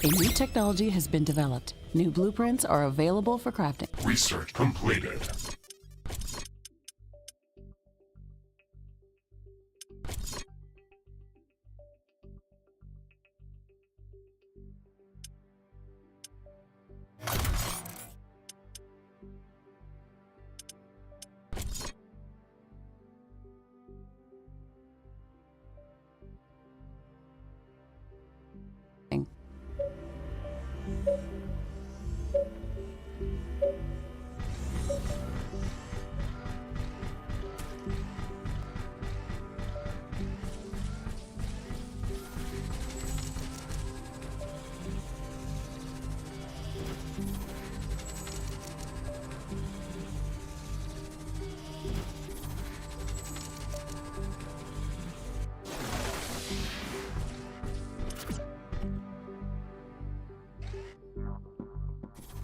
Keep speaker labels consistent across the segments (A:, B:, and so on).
A: A new technology has been developed. New blueprints are available for crafting.
B: Research completed.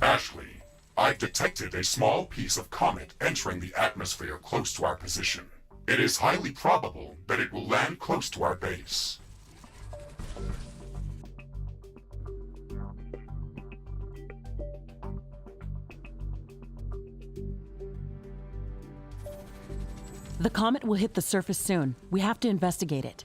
B: Ashley, I've detected a small piece of comet entering the atmosphere close to our position. It is highly probable that it will land close to our base.
A: The comet will hit the surface soon. We have to investigate it.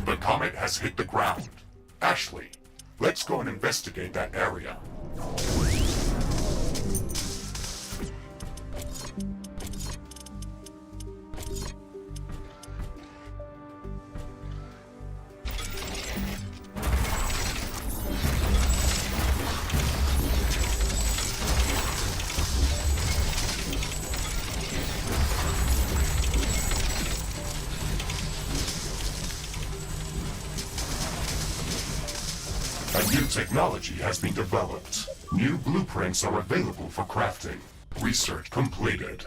B: The comet has hit the ground. Ashley, let's go and investigate that area. A new technology has been developed. New blueprints are available for crafting. Research completed.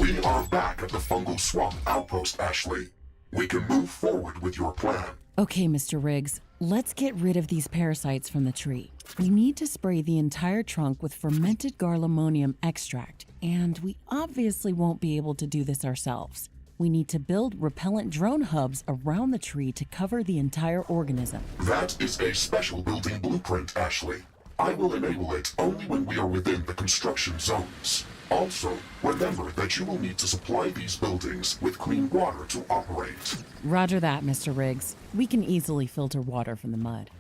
B: We are back at the fungal swamp outpost, Ashley. We can move forward with your plan.
A: Okay, Mr. Riggs, let's get rid of these parasites from the tree. We need to spray the entire trunk with fermented garlemonium extract, and we obviously won't be able to do this ourselves. We need to build repellent drone hubs around the tree to cover the entire organism.
B: That is a special building blueprint, Ashley. I will enable it only when we are within the construction zones. Also, remember that you will need to supply these buildings with clean water to operate.
A: Roger that, Mr. Riggs. We can easily filter water from the mud.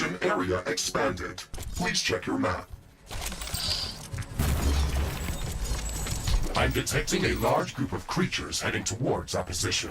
B: construction area expanded. Please check your map. I'm detecting a large group of creatures heading towards our position.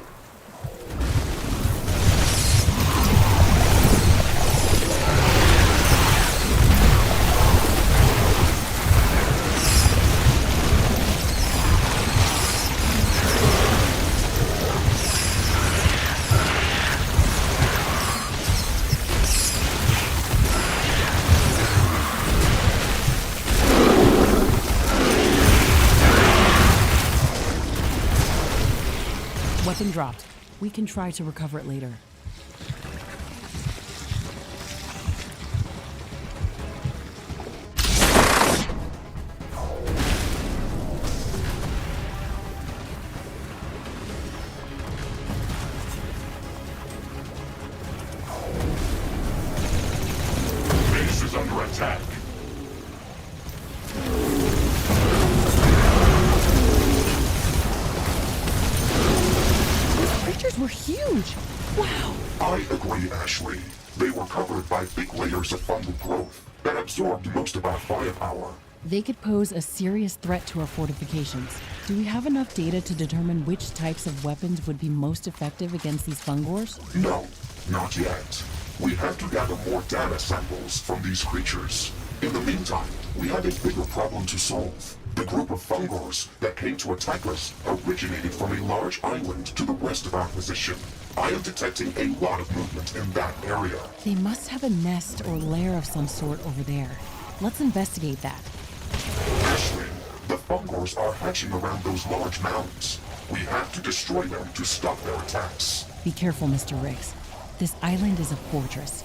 A: Weapon dropped. We can try to recover it later.
B: Base is under attack.
A: Creatures were huge! Wow!
B: I agree, Ashley. They were covered by thick layers of fungal growth that absorbed most of our firepower.
A: They could pose a serious threat to our fortifications. Do we have enough data to determine which types of weapons would be most effective against these fungors?
B: No, not yet. We have to gather more data samples from these creatures. In the meantime, we have a bigger problem to solve. The group of fungors that came to attack us originated from a large island to the west of our position. I am detecting a lot of movement in that area.
A: They must have a nest or lair of some sort over there. Let's investigate that.
B: Ashley, the fungors are hatching around those large mounds. We have to destroy them to stop their attacks.
A: Be careful, Mr. Riggs. This island is a fortress.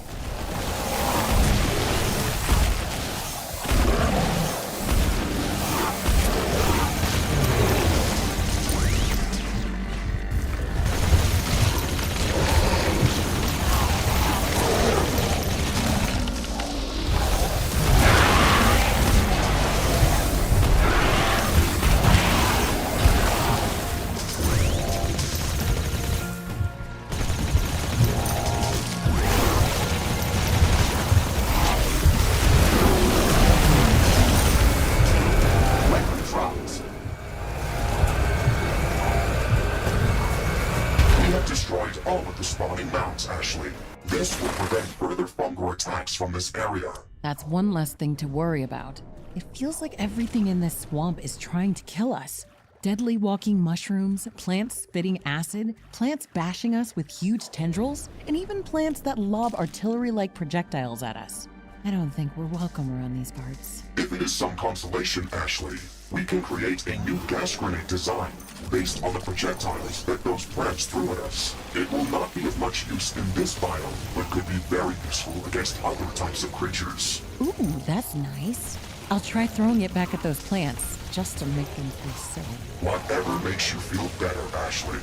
B: Destroyed all of the spawning mounds, Ashley. This will prevent further fungal attacks from this area.
A: That's one less thing to worry about. It feels like everything in this swamp is trying to kill us. Deadly walking mushrooms, plants spitting acid, plants bashing us with huge tendrils, and even plants that lob artillery-like projectiles at us. I don't think we're welcome around these parts.
B: If it is some consolation, Ashley, we can create a new gas grenade design based on the projectiles that those plants threw at us. It will not be of much use in this biome, but could be very useful against other types of creatures.
A: Ooh, that's nice. I'll try throwing it back at those plants, just to make them feel silly.
B: Whatever makes you feel better, Ashley.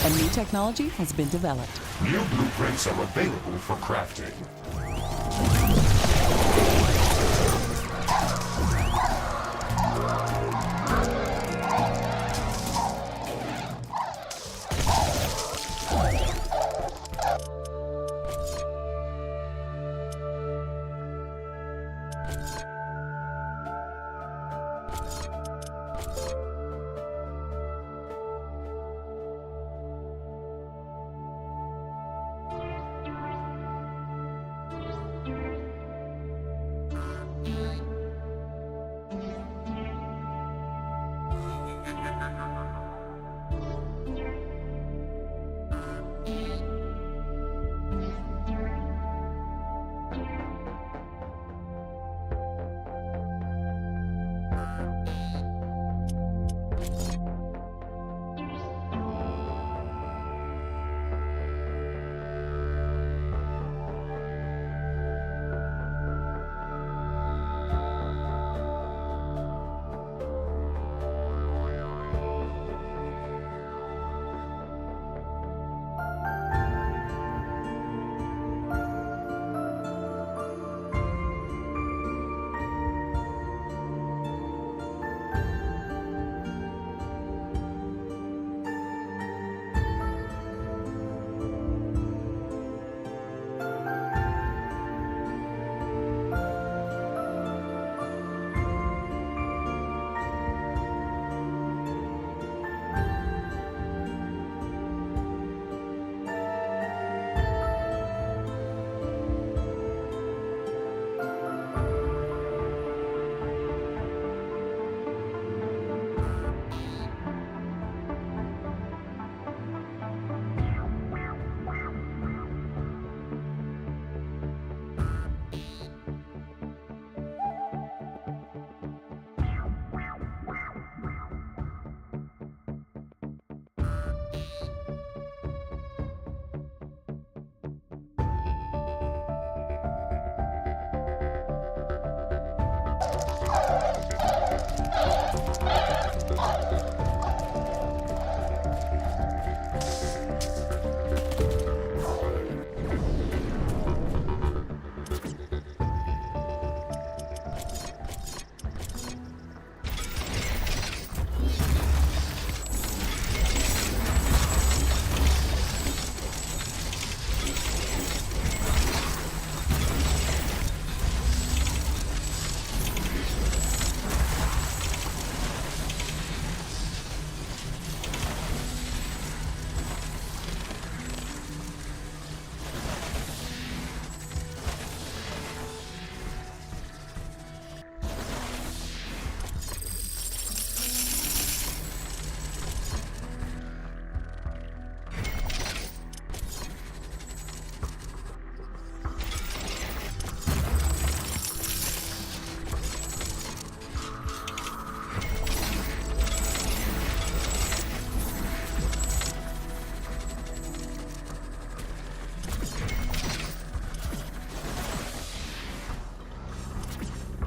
A: A new technology has been developed.
B: New blueprints are available for crafting.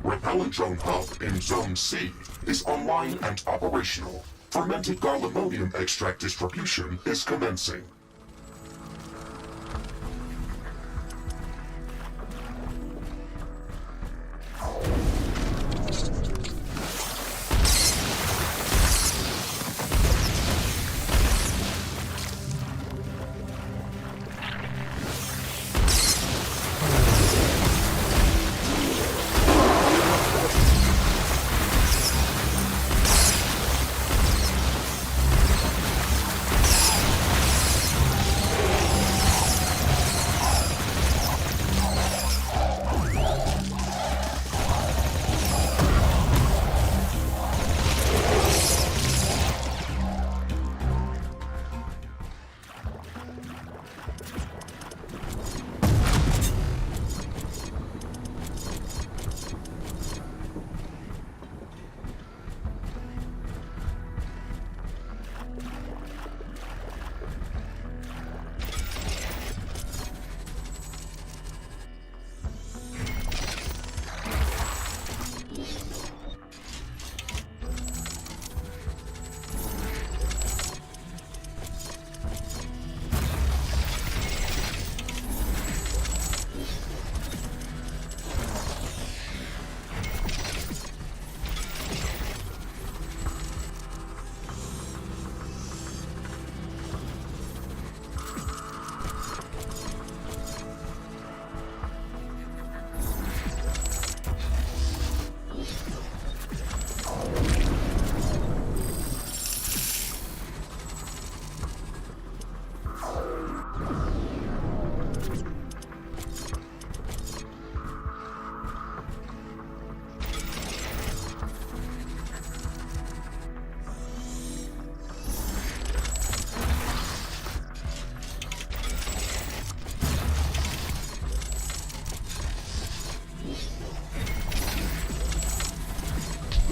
B: Repellent drone hub in Zone C is online and operational. Fermented garlemonium extract distribution is commencing.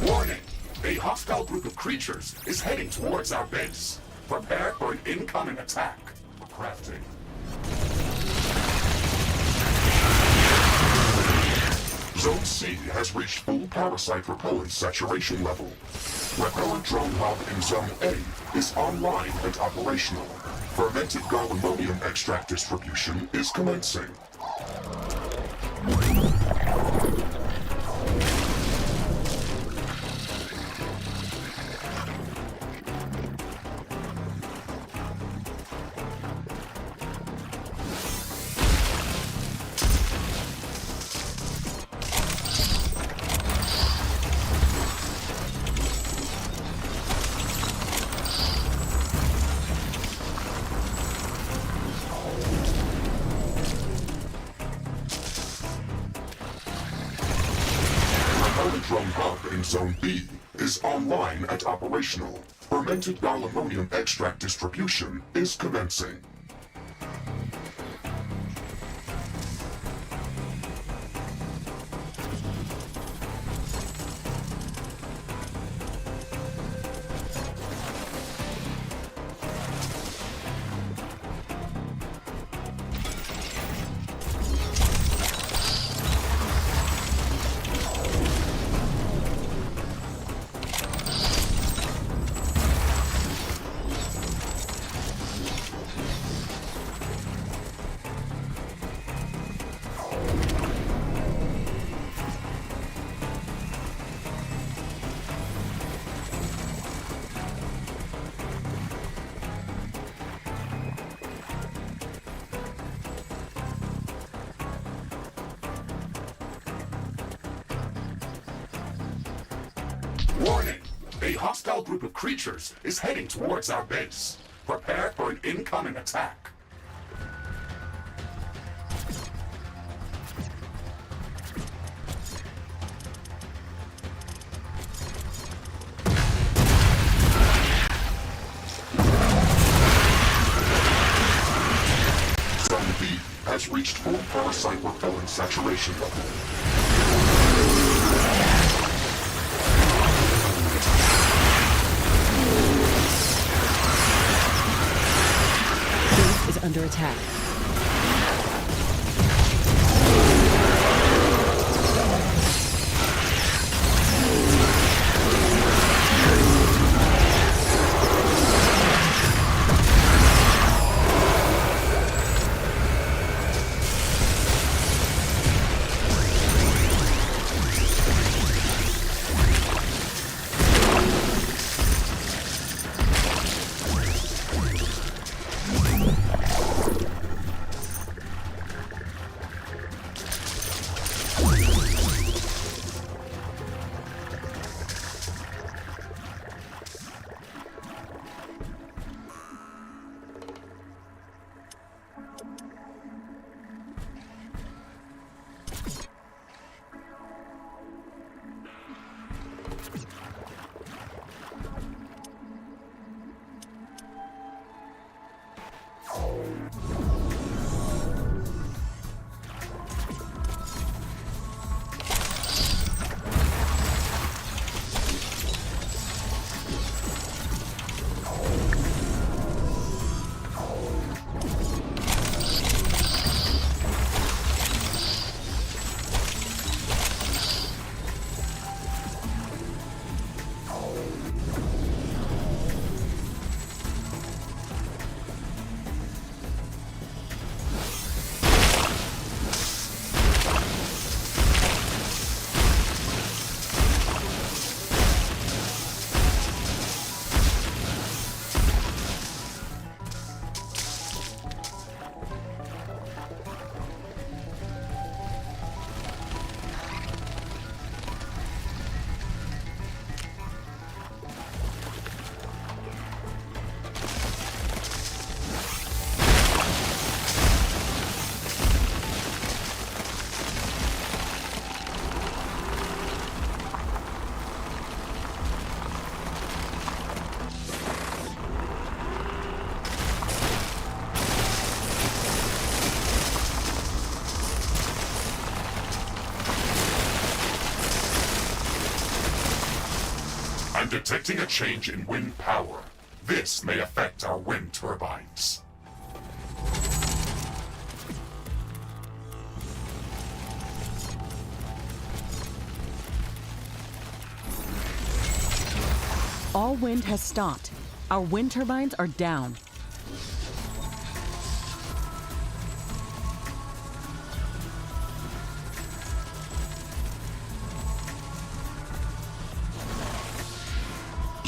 B: Warning! A hostile group of creatures is heading towards our base. Prepare for an incoming attack. Crafting. Zone C has reached full parasite repellent saturation level. Repellent drone hub in Zone A is online and operational. Fermented garlemonium extract distribution is commencing. Drone hub in Zone B is online and operational. Fermented garlemonium extract distribution is commencing. Warning! A hostile group of creatures is heading towards our base. Prepare for an incoming attack. Zone B has reached full parasite repellent saturation level.
A: Is under attack.
B: I'm detecting a change in wind power. This may affect our wind turbines.
A: All wind has stopped. Our wind turbines are down.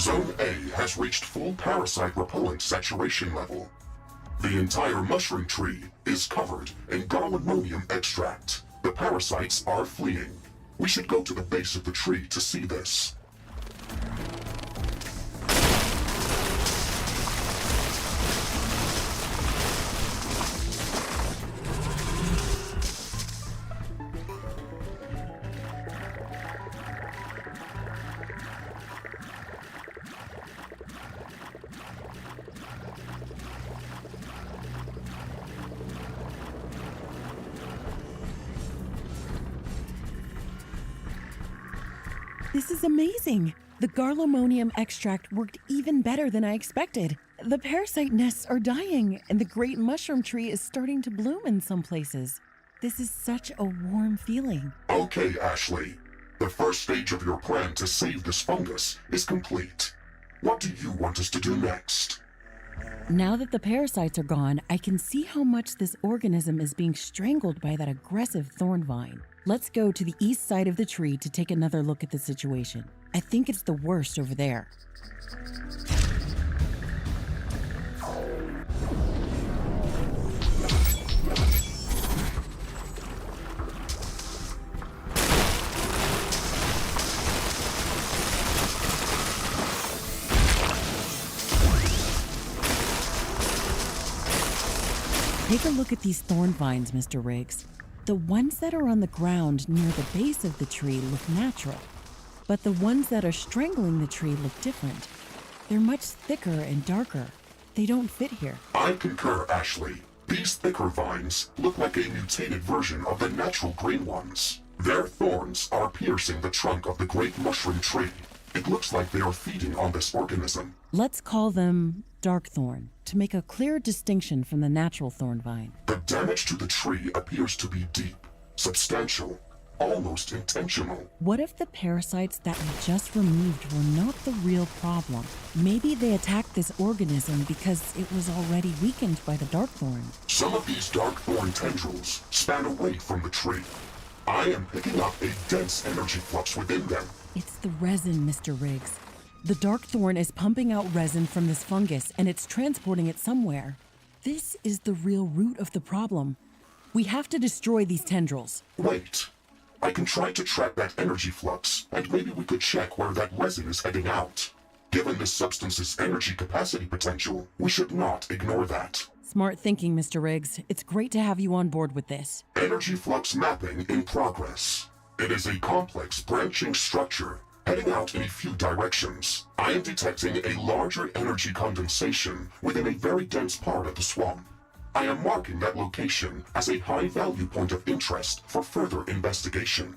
B: Zone A has reached full parasite repellent saturation level. The entire mushroom tree is covered in garlemonium extract. The parasites are fleeing. We should go to the base of the tree to see this.
A: This is amazing! The garlemonium extract worked even better than I expected. The parasite nests are dying, and the great mushroom tree is starting to bloom in some places. This is such a warm feeling.
B: Okay, Ashley. The first stage of your plan to save this fungus is complete. What do you want us to do next?
A: Now that the parasites are gone, I can see how much this organism is being strangled by that aggressive thorn vine. Let's go to the east side of the tree to take another look at the situation. I think it's the worst over there. Take a look at these thorn vines, Mr. Riggs. The ones that are on the ground near the base of the tree look natural, but the ones that are strangling the tree look different. They're much thicker and darker. They don't fit here.
B: I concur, Ashley. These thicker vines look like a mutated version of the natural green ones. Their thorns are piercing the trunk of the great mushroom tree. It looks like they are feeding on this organism.
A: Let's call them dark thorn to make a clear distinction from the natural thorn vine.
B: The damage to the tree appears to be deep, substantial, almost intentional.
A: What if the parasites that we just removed were not the real problem? Maybe they attacked this organism because it was already weakened by the dark thorn.
B: Some of these dark thorn tendrils span away from the tree. I am picking up a dense energy flux within them.
A: It's the resin, Mr. Riggs. The dark thorn is pumping out resin from this fungus and it's transporting it somewhere. This is the real root of the problem. We have to destroy these tendrils.
B: Wait. I can try to track that energy flux, and maybe we could check where that resin is heading out. Given this substance's energy capacity potential, we should not ignore that.
A: Smart thinking, Mr. Riggs. It's great to have you on board with this.
B: Energy flux mapping in progress. It is a complex branching structure heading out in a few directions. I am detecting a larger energy condensation within a very dense part of the swamp. I am marking that location as a high-value point of interest for further investigation.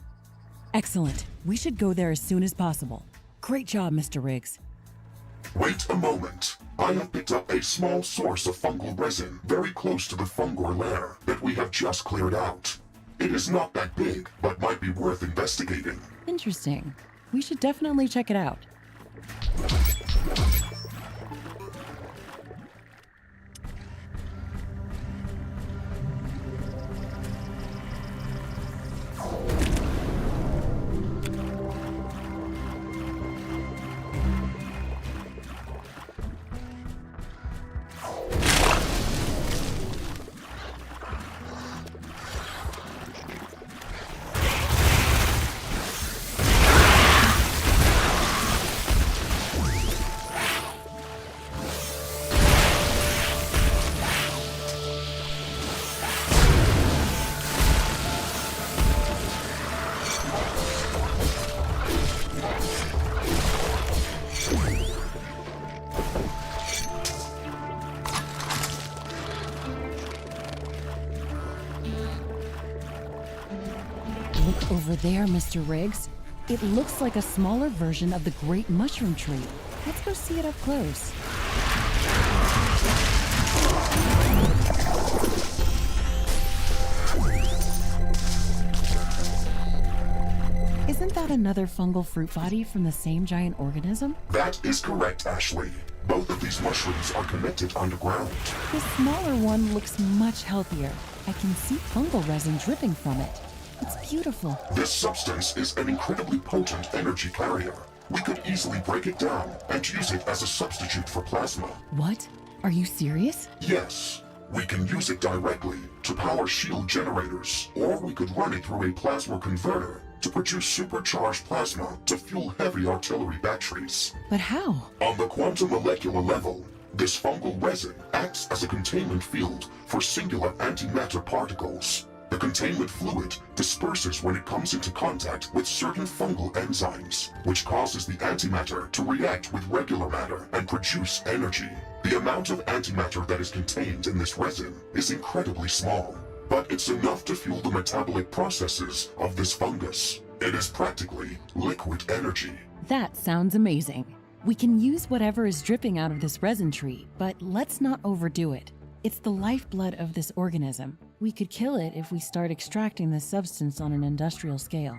A: Excellent. We should go there as soon as possible. Great job, Mr. Riggs.
B: Wait a moment. I have picked up a small source of fungal resin very close to the fungor lair that we have just cleared out. It is not that big, but might be worth investigating.
A: Interesting. We should definitely check it out. Look over there, Mr. Riggs. It looks like a smaller version of the great mushroom tree. Let's go see it up close. Isn't that another fungal fruit body from the same giant organism?
B: That is correct, Ashley. Both of these mushrooms are connected underground.
A: The smaller one looks much healthier. I can see fungal resin dripping from it. It's beautiful.
B: This substance is an incredibly potent energy carrier. We could easily break it down and use it as a substitute for plasma.
A: What? Are you serious?
B: Yes. We can use it directly to power shield generators, or we could run it through a plasma converter to produce supercharged plasma to fuel heavy artillery batteries.
A: But how?
B: On the quantum molecular level, this fungal resin acts as a containment field for singular antimatter particles. The containment fluid disperses when it comes into contact with certain fungal enzymes, which causes the antimatter to react with regular matter and produce energy. The amount of antimatter that is contained in this resin is incredibly small, but it's enough to fuel the metabolic processes of this fungus. It is practically liquid energy.
A: That sounds amazing. We can use whatever is dripping out of this resin tree, but let's not overdo it. It's the lifeblood of this organism. We could kill it if we start extracting this substance on an industrial scale.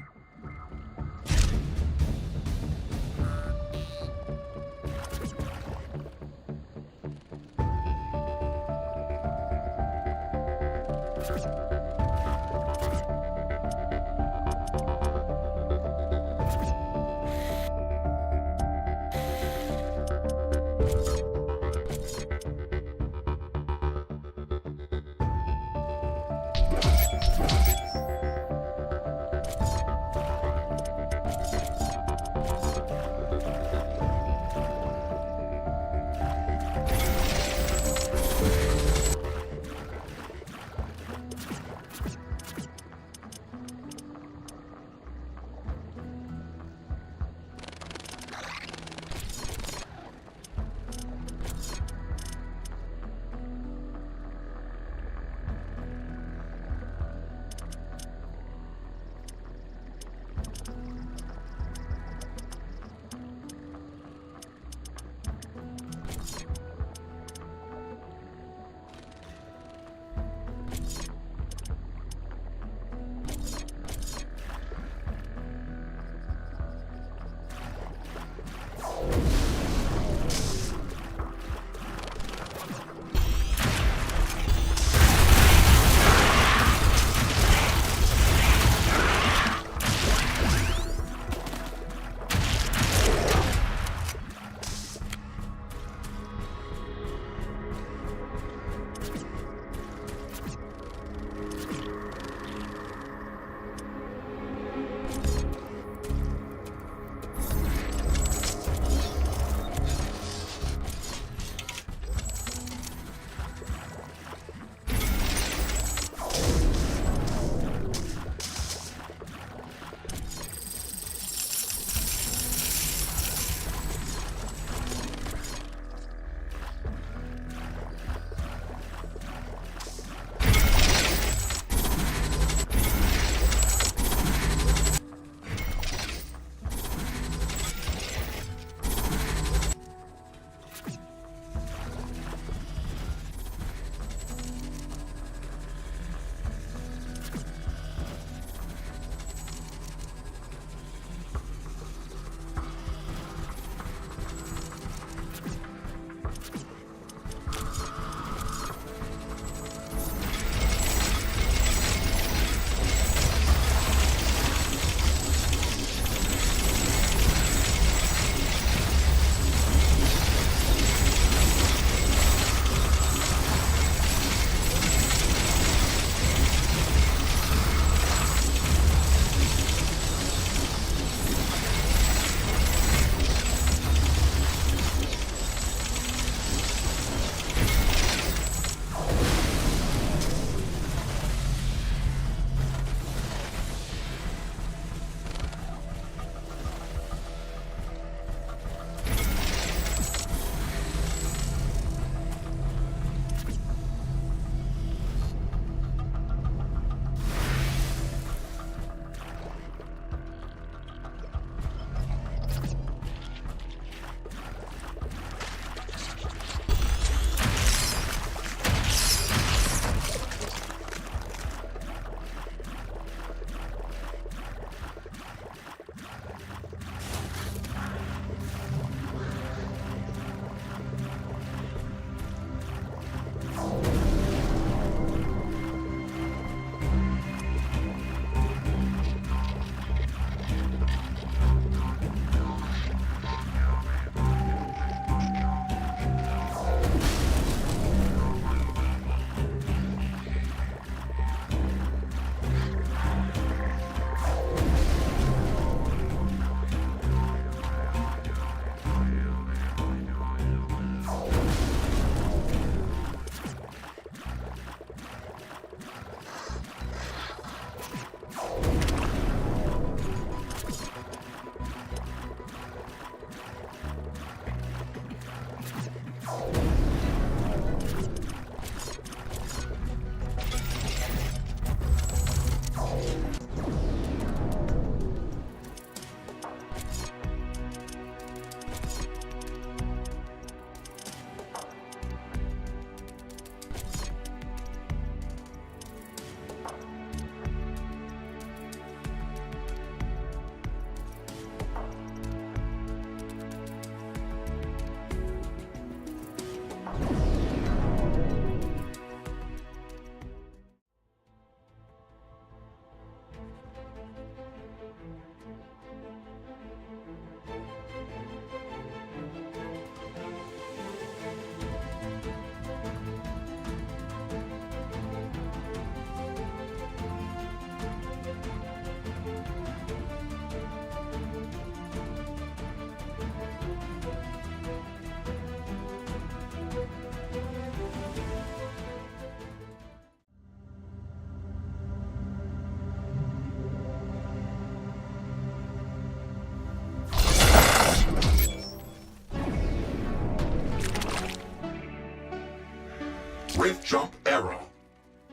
B: Rift Jump Era.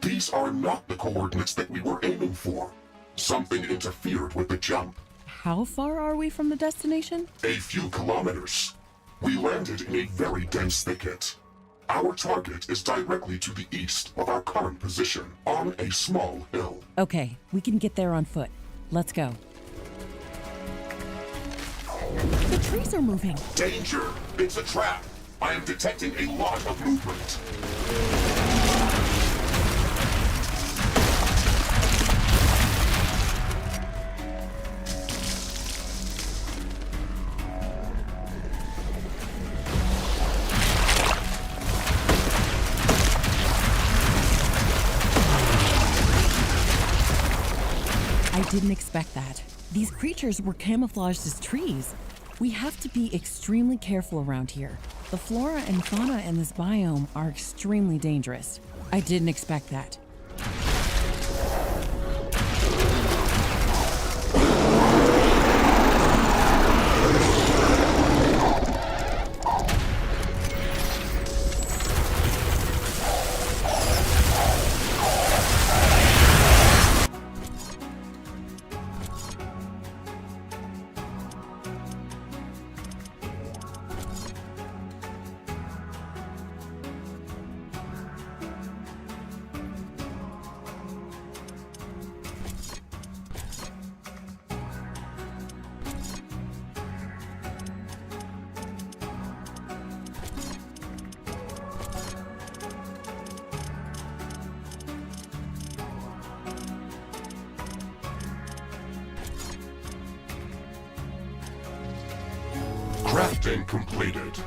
B: These are not the coordinates that we were aiming for. Something interfered with the jump.
A: How far are we from the destination?
B: A few kilometers. We landed in a very dense thicket. Our target is directly to the east of our current position, on a small hill.
A: Okay, we can get there on foot. Let's go. The trees are moving.
B: Danger! It's a trap! I am detecting a lot of movement.
A: I didn't expect that. These creatures were camouflaged as trees. We have to be extremely careful around here. The flora and fauna in this biome are extremely dangerous. I didn't expect that.
B: Crafting completed.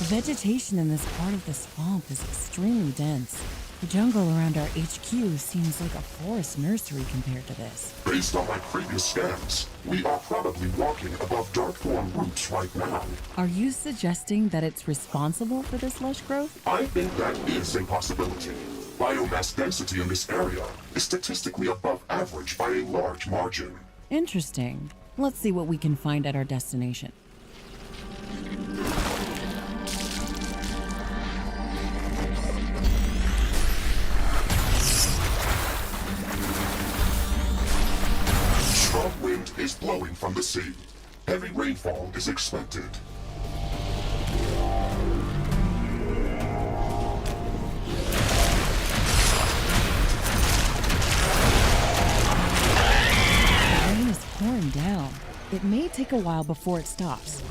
A: vegetation in this part of the swamp is extremely dense. The jungle around our HQ seems like a forest nursery compared to this.
B: Based on my previous scans, we are probably walking above dark thorn roots right now.
A: Are you suggesting that it's responsible for this lush growth?
B: I think that is a possibility. Biomass density in this area is statistically above average by a large margin.
A: Interesting. Let's see what we can find at our destination.
B: Strong wind is blowing from the sea. Heavy rainfall is expected.
A: The rain is pouring down. It may take a while before it stops.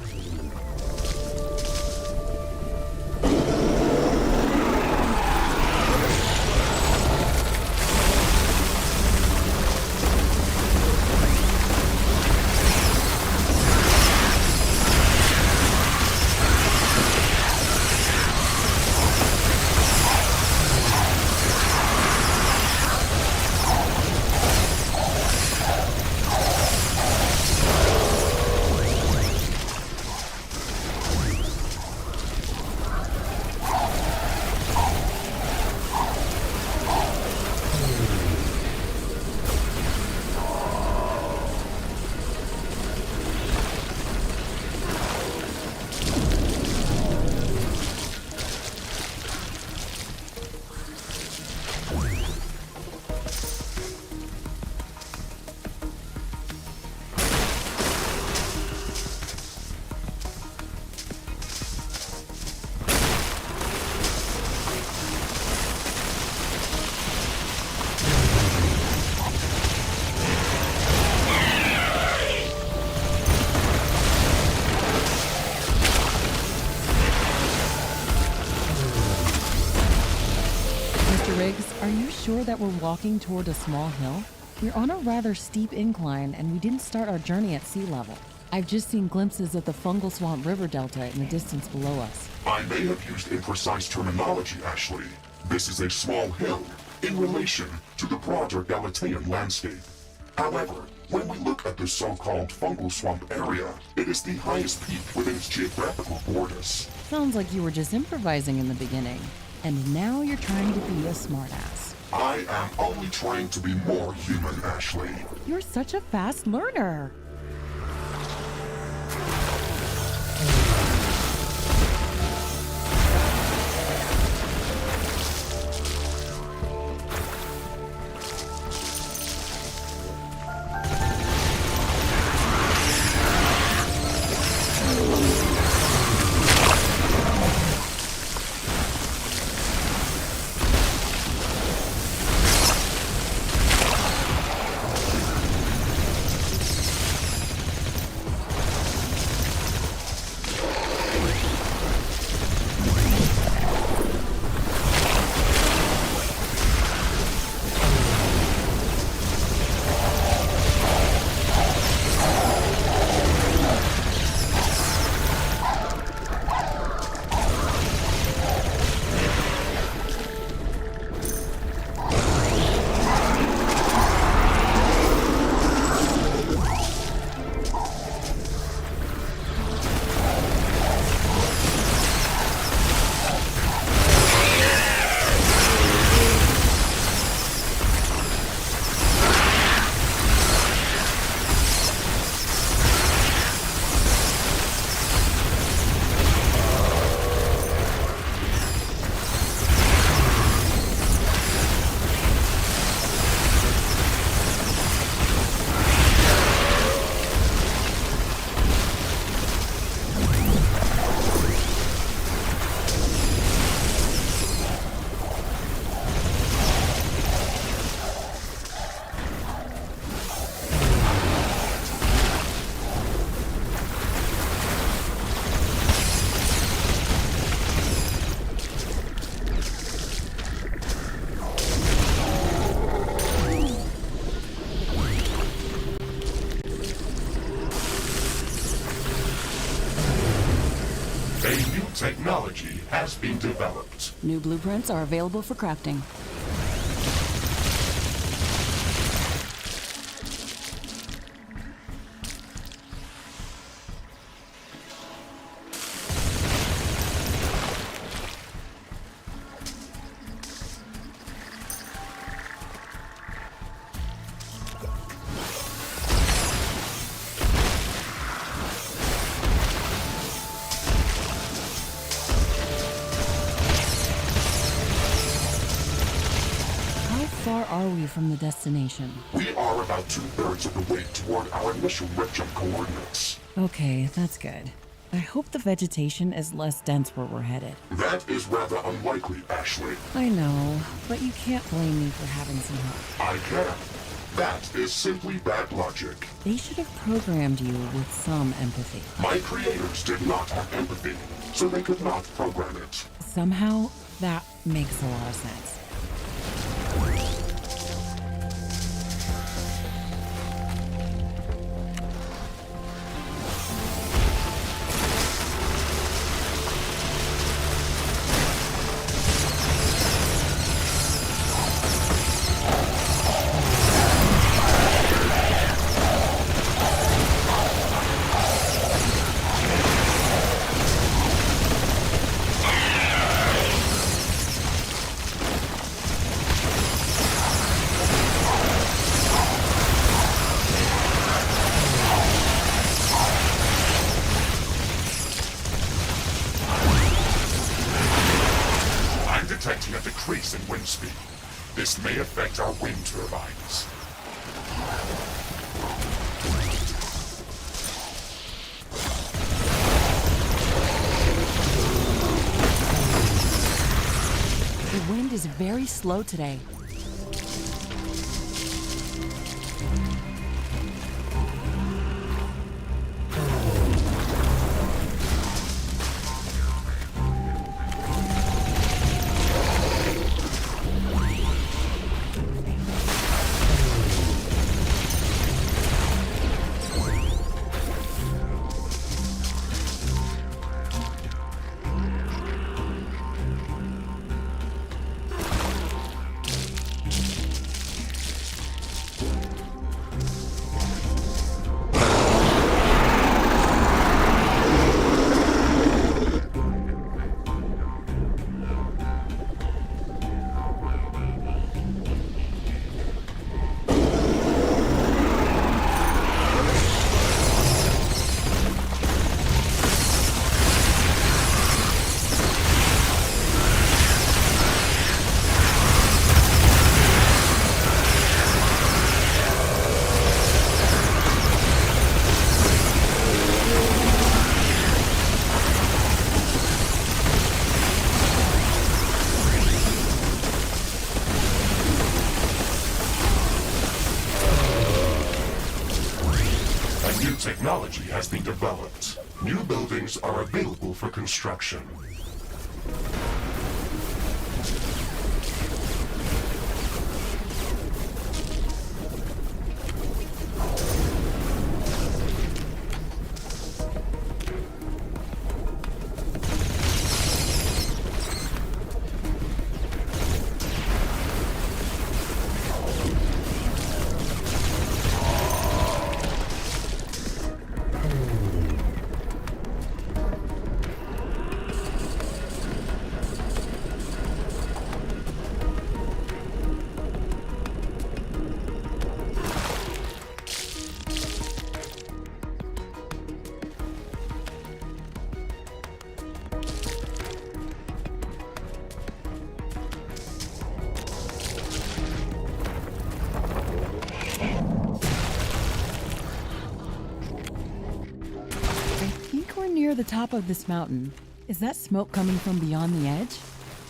A: Are you sure that we're walking toward a small hill? We're on a rather steep incline and we didn't start our journey at sea level. I've just seen glimpses of the fungal swamp river delta in the distance below us.
B: I may have used imprecise terminology, Ashley. This is a small hill in relation to the broader Galatean landscape. However, when we look at the so-called fungal swamp area, it is the highest peak within its geographical borders.
A: Sounds like you were just improvising in the beginning. And now you're trying to be a smartass.
B: I am only trying to be more human, Ashley.
A: You're such a fast learner.
B: technology has been developed.
C: New blueprints are available for crafting.
A: How far are we from the destination?
B: We are about 2/3 of the way toward our initial red jump coordinates.
A: Okay, that's good. I hope the vegetation is less dense where we're headed.
B: That is rather unlikely, Ashley.
A: I know, but you can't blame me for having some help.
B: I can. That is simply bad logic.
A: They should have programmed you with some empathy.
B: My creators did not have empathy, so they could not program it.
A: Somehow, that makes a lot of sense.
B: Detecting a decrease in wind speed. This may affect our wind turbines.
C: The wind is very slow today.
B: Technology has been developed. New buildings are available for construction.
A: Near the top of this mountain. Is that smoke coming from beyond the edge?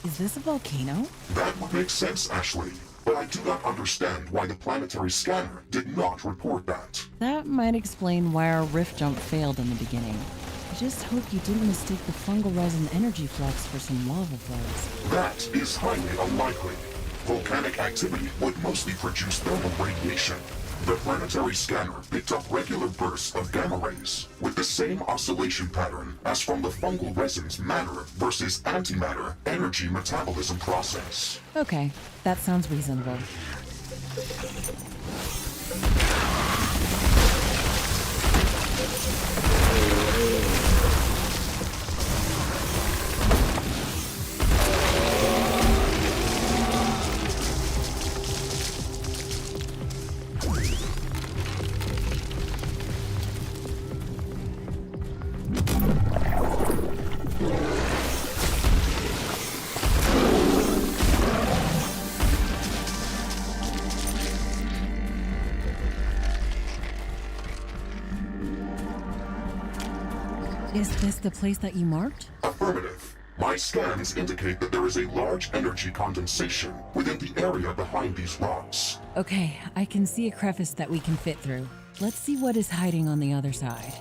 A: Is this a volcano?
B: That would make sense, Ashley. But I do not understand why the planetary scanner did not report that.
A: That might explain why our rift jump failed in the beginning. I just hope you didn't mistake the fungal resin energy flux for some lava flows.
B: That is highly unlikely. Volcanic activity would mostly produce thermal radiation. The planetary scanner picked up regular bursts of gamma rays with the same oscillation pattern as from the fungal resin's matter versus antimatter energy metabolism process.
A: Okay, that sounds reasonable. Is this the place that you marked?
B: Affirmative. My scans indicate that there is a large energy condensation within the area behind these rocks.
A: Okay, I can see a crevice that we can fit through. Let's see what is hiding on the other side.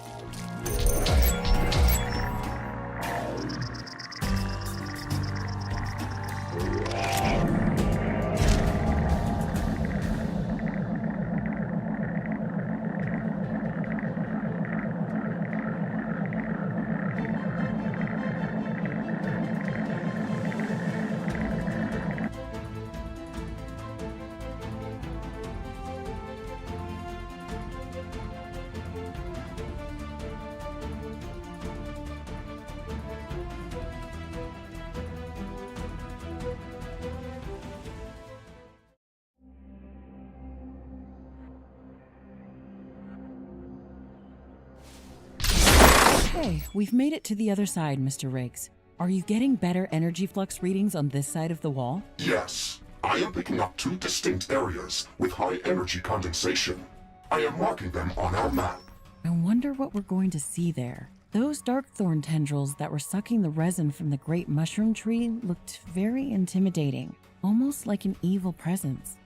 A: Okay, we've made it to the other side, Mr. Riggs. Are you getting better energy flux readings on this side of the wall?
B: Yes, I am picking up two distinct areas with high energy condensation. I am marking them on our map.
A: I wonder what we're going to see there. Those dark thorn tendrils that were sucking the resin from the great mushroom tree looked very intimidating, almost like an evil presence.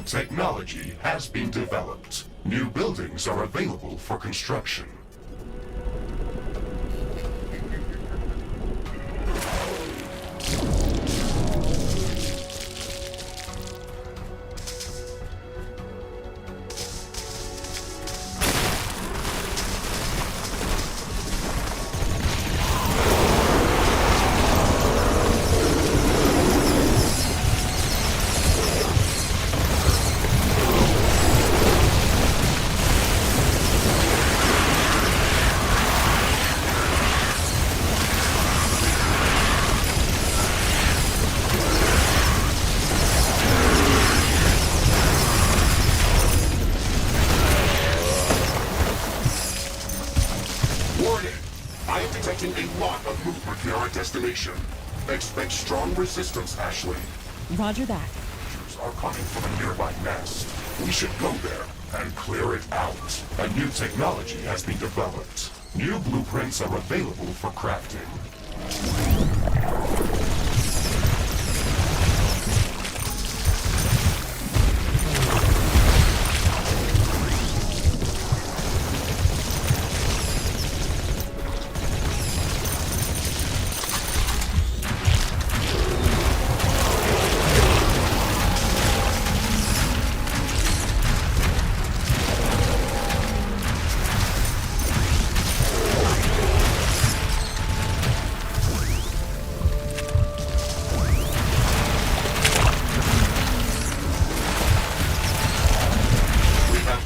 B: Technology has been developed. New buildings are available for construction. detecting a lot of movement near our destination. Expect strong resistance, Ashley.
A: Roger that.
B: Creatures are coming from a nearby nest. We should go there and clear it out. A new technology has been developed. New blueprints are available for crafting.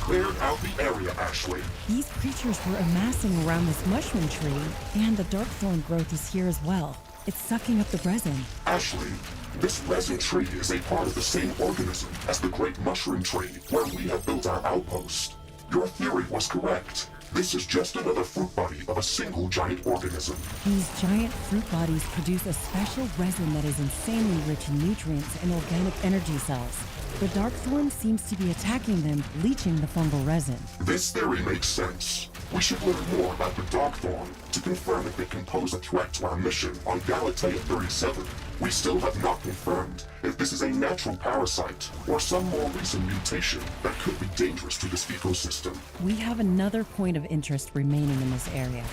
B: Cleared out the area, Ashley.
A: These creatures were amassing around this mushroom tree, and the darkthorn growth is here as well. It's sucking up the resin.
B: Ashley, this resin tree is a part of the same organism as the great mushroom tree where we have built our outpost. Your theory was correct. This is just another fruit body of a single giant organism.
A: These giant fruit bodies produce a special resin that is insanely rich in nutrients and organic energy cells. The darkthorn seems to be attacking them, leaching the fungal resin.
B: This theory makes sense. We should learn more about the darkthorn to confirm if it can pose a threat to our mission on Galatea 37. We still have not confirmed if this is a natural parasite or some more recent mutation that could be dangerous to this ecosystem.
A: We have another point of interest remaining in this area.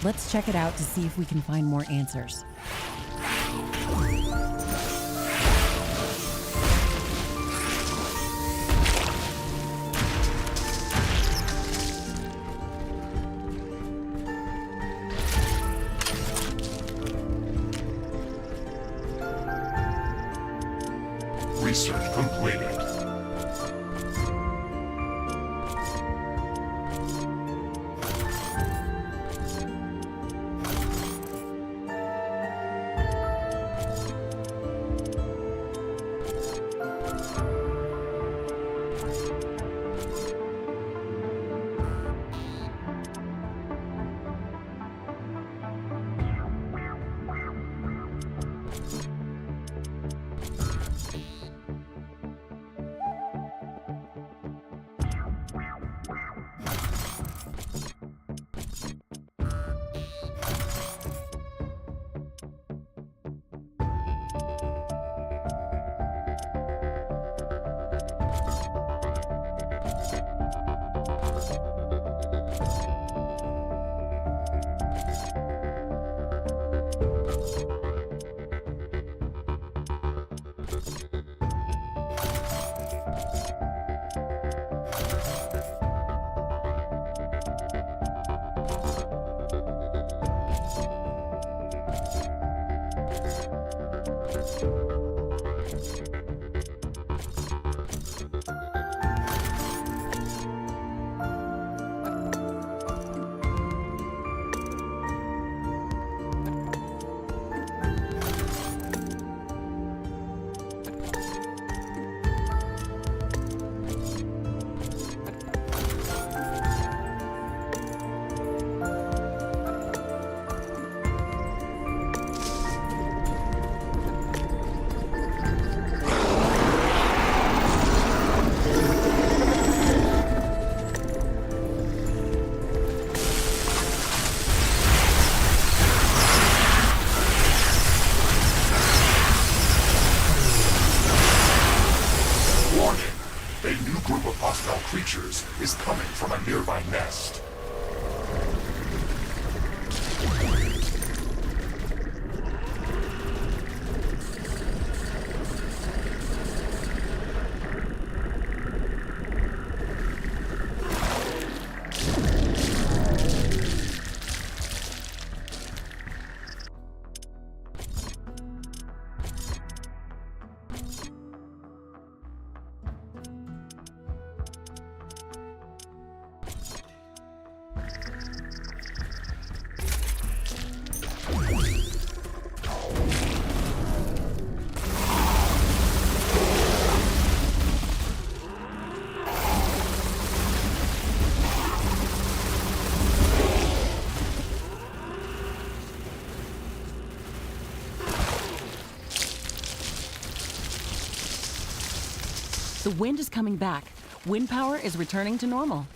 A: Let's check it out to see if we can find more answers.
B: Research completed. Creatures is coming from a nearby nest.
C: The wind is coming back. Wind power is returning to normal.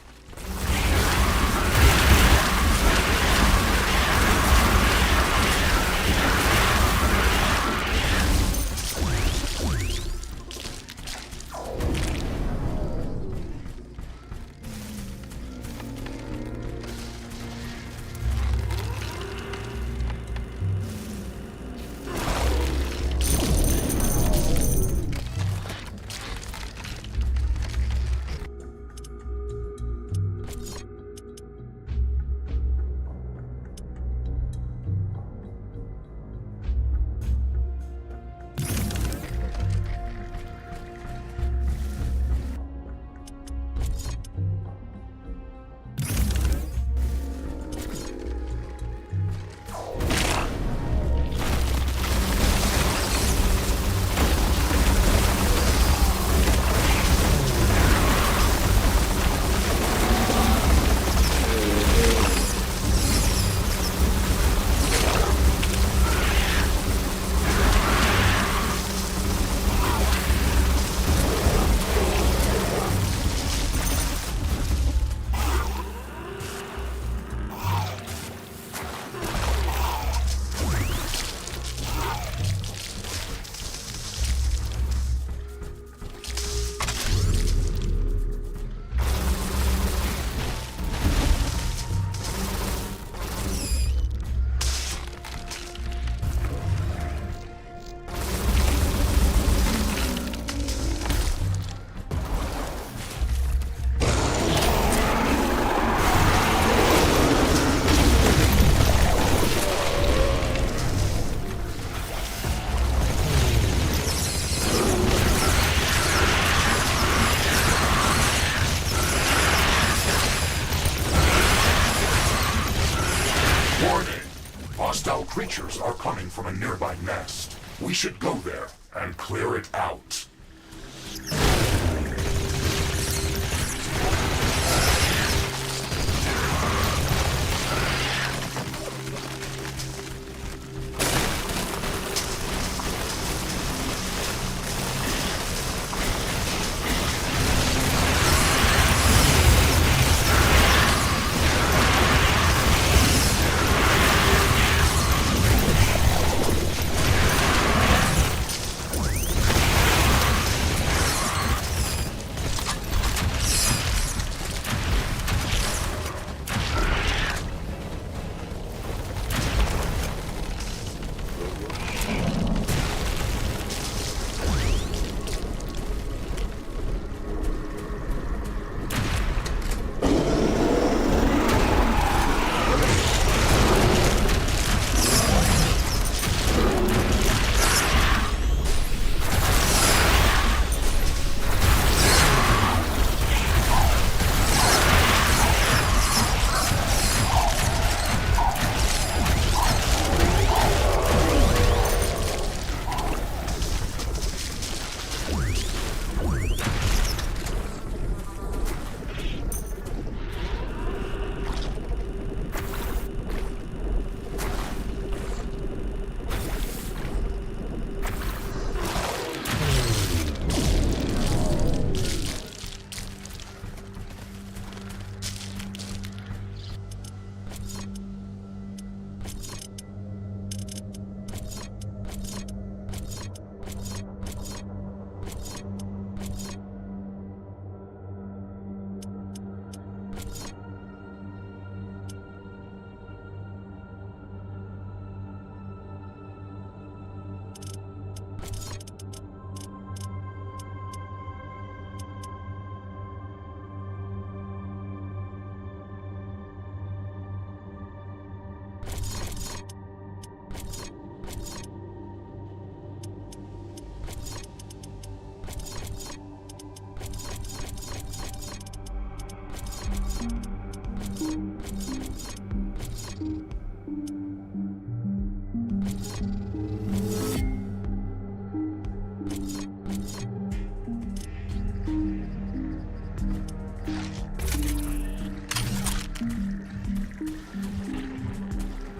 B: Hostile creatures are coming from a nearby nest. We should go there and clear it out.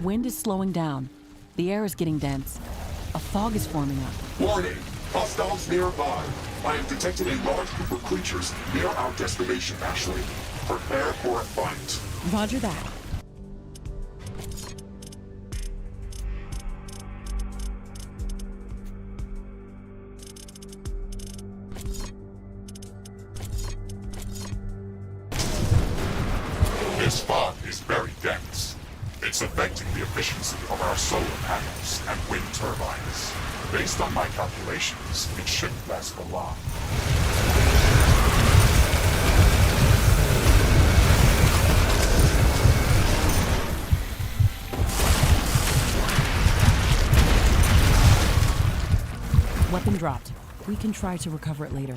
C: Wind is slowing down. The air is getting dense. A fog is forming up.
B: Warning! Hostiles nearby. I am detecting a large group of creatures near our destination, Ashley. Prepare for a fight.
A: Roger that.
B: This fog is very dense. It's affecting the efficiency of our solar panels and wind turbines. Based on my calculations, it shouldn't last for long.
A: Weapon dropped. We can try to recover it later.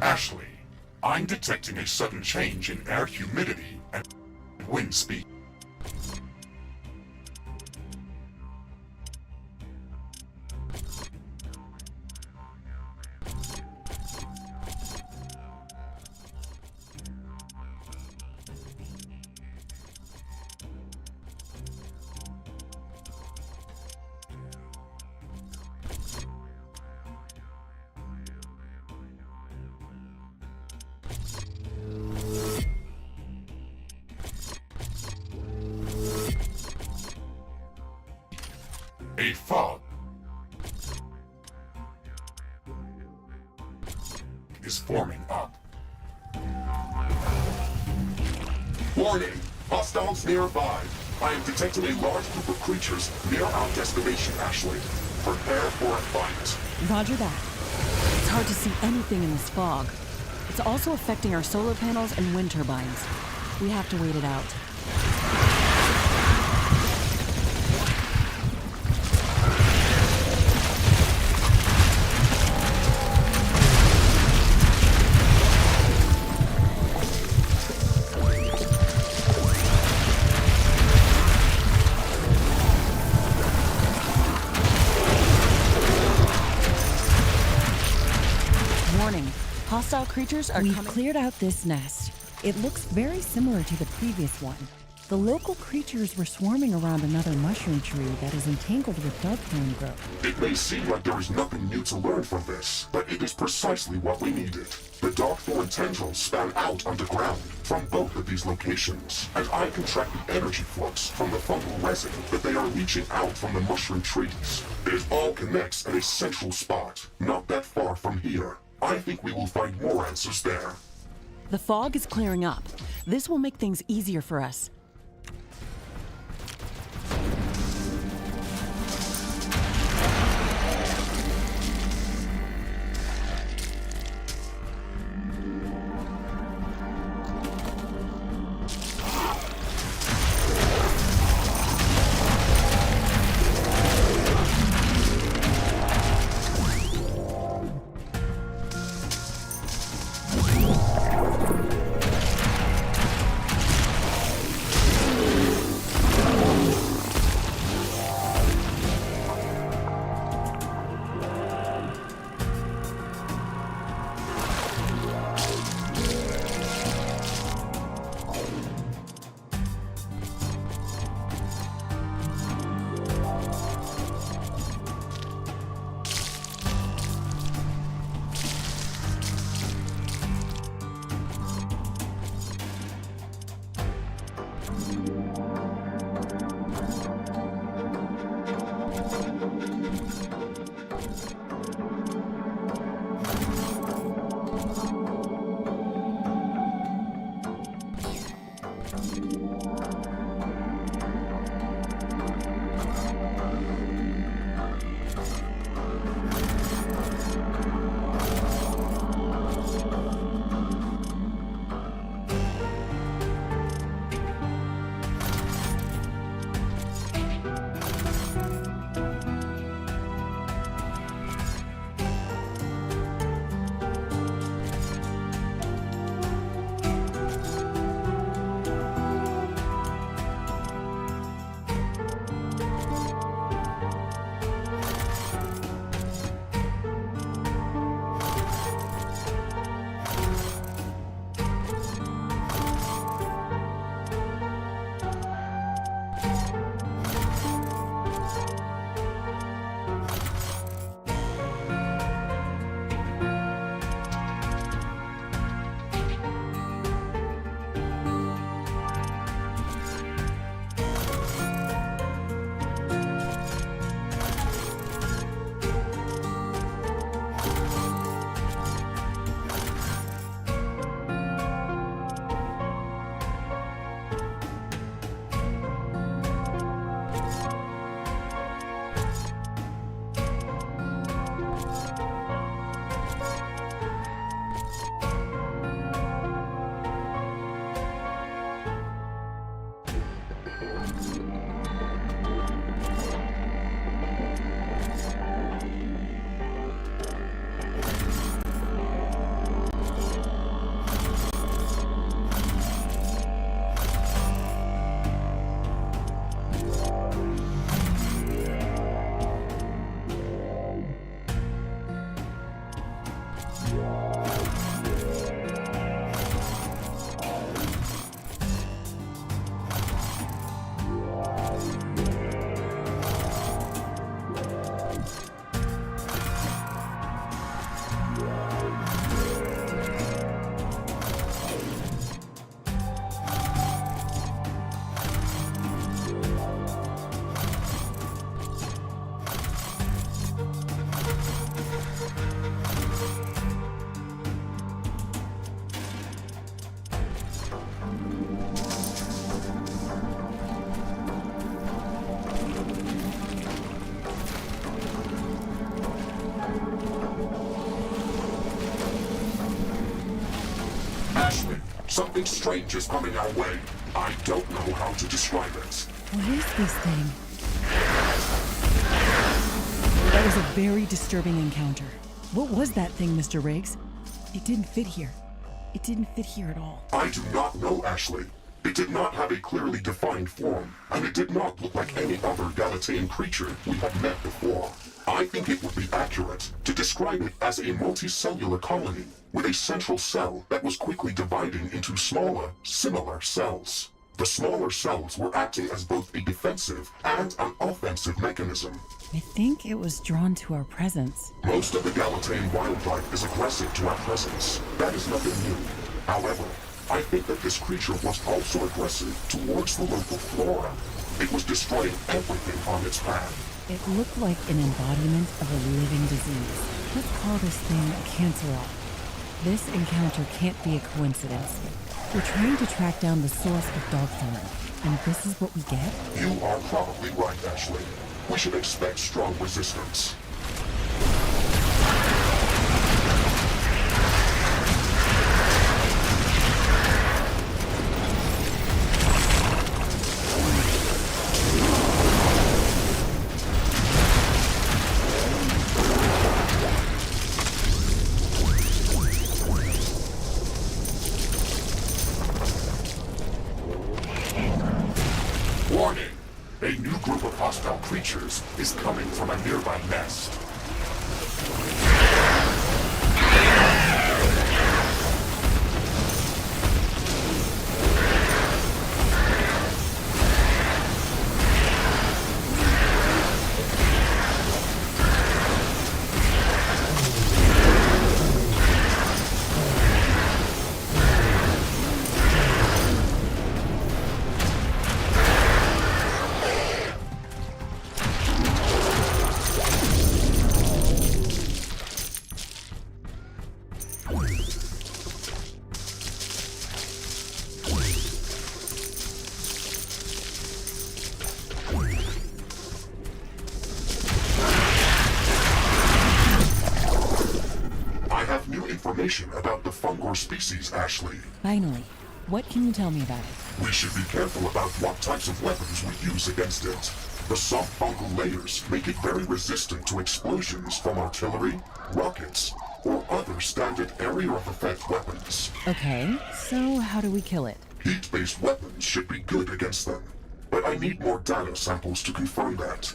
A: Ashley, I'm detecting a sudden change in air humidity and wind speed. A fog is forming up. Warning! Hostiles nearby. I am detecting a large group of creatures near our destination, Ashley. Prepare for a fight.
C: Roger that. It's hard to see anything in this fog. It's also affecting our solar panels and wind turbines. We have to wait it out. Warning. Hostile creatures are
A: We've
C: coming.
A: cleared out this nest. It looks very similar to the previous one. The local creatures were swarming around another mushroom tree that is entangled with darkthorn growth.
B: It may seem like there is nothing new to learn from this, but it is precisely what we needed. The darkthorn tendrils span out underground from both of these locations, and I can track the energy flux from the fungal resin that they are leaching out from the mushroom trees. It all connects at a central spot, not that far from here. I think we will find more answers there.
C: The fog is clearing up. This will make things easier for us.
B: Ashley, something strange is coming our way. I don't know how to describe it.
A: What is this thing? That was a very disturbing encounter. What was that thing, Mr. Riggs? It didn't fit here. It didn't fit here at all.
B: I do not know, Ashley. It did not have a clearly defined form, and it did not look like any other Galatean creature we have met before. I think it would be accurate to describe it as a multicellular colony, with a central cell that was quickly dividing into smaller, similar cells. The smaller cells were acting as both a defensive and an offensive mechanism.
A: I think it was drawn to our presence.
B: Most of the Galatean wildlife is aggressive to our presence. That is nothing new. However, I think that this creature was also aggressive towards the local flora. It was destroying everything on its path.
A: It looked like an embodiment of a living disease. Let's call this thing a cancerol. This encounter can't be a coincidence. We're trying to track down the source of Dogthorn, and this is what we get?
B: You are probably right, Ashley. We should expect strong resistance. Warning! A new group of hostile creatures is coming from a nearby nest. Information about the fungal species, Ashley.
A: Finally, what can you tell me about it?
B: We should be careful about what types of weapons we use against it. The soft fungal layers make it very resistant to explosions from artillery, rockets, or other standard area of effect weapons.
A: Okay, so how do we kill it?
B: Heat-based weapons should be good against them, but I need more data samples to confirm that.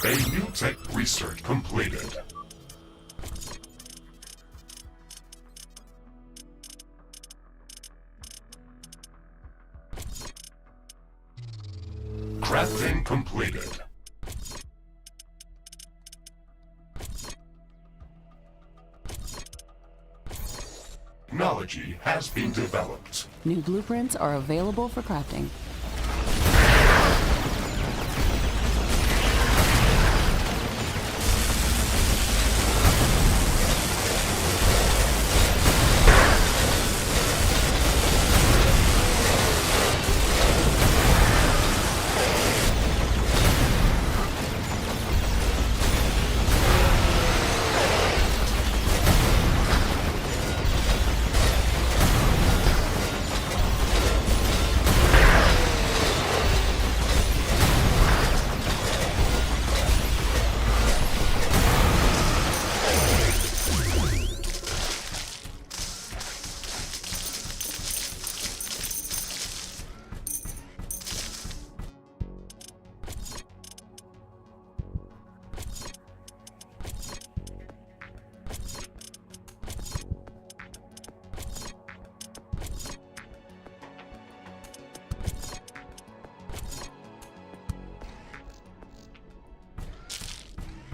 B: A new tech research completed. Crafting completed. Technology has been developed.
C: New blueprints are available for crafting.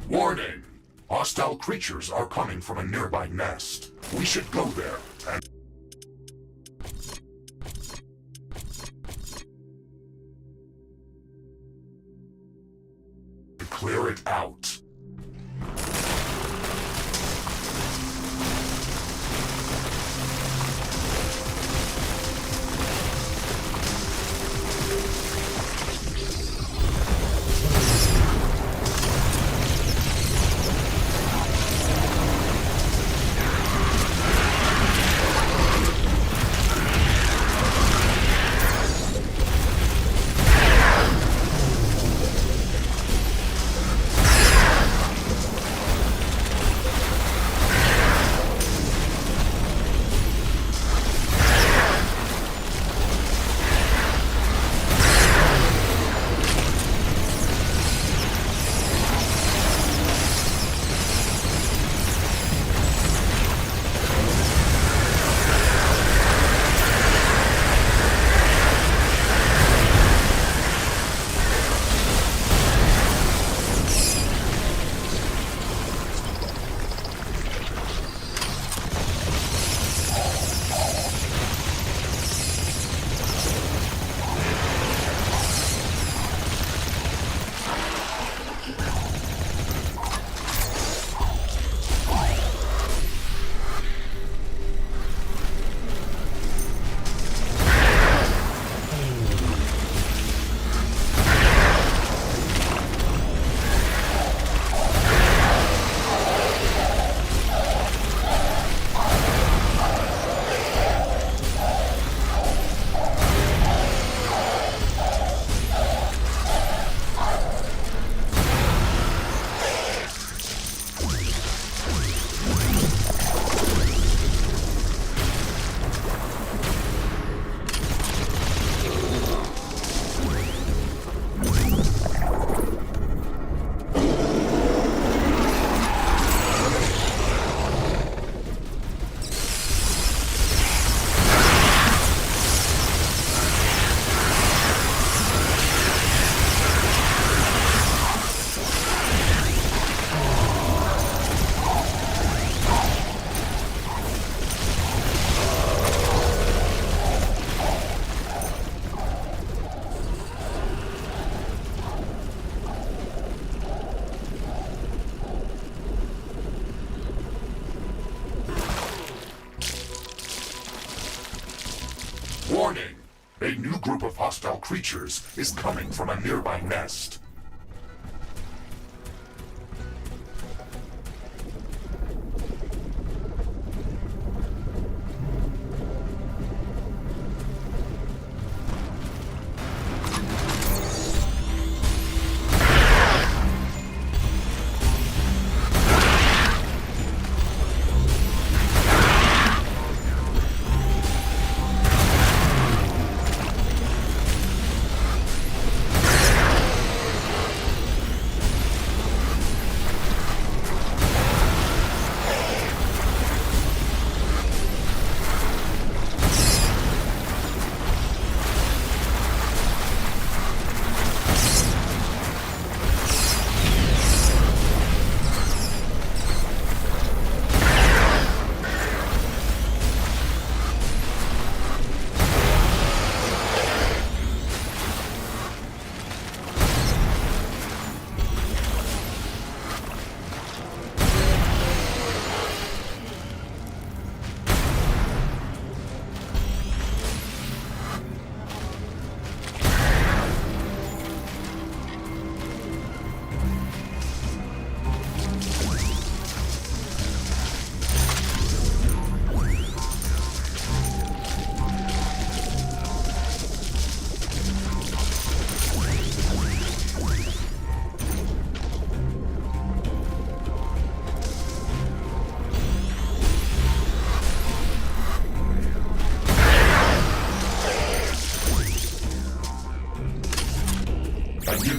B: Warning! Hostile creatures are coming from a nearby nest. We should go there and clear it out. Warning! A new group of hostile creatures is coming from a nearby nest.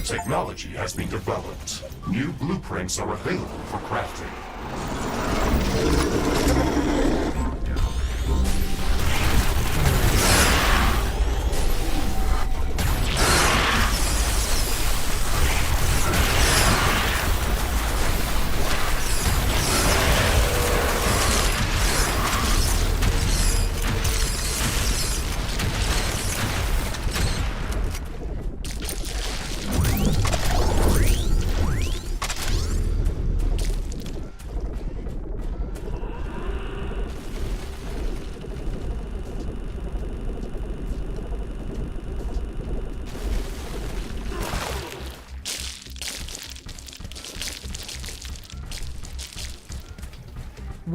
B: technology has been developed. New blueprints are available for crafting.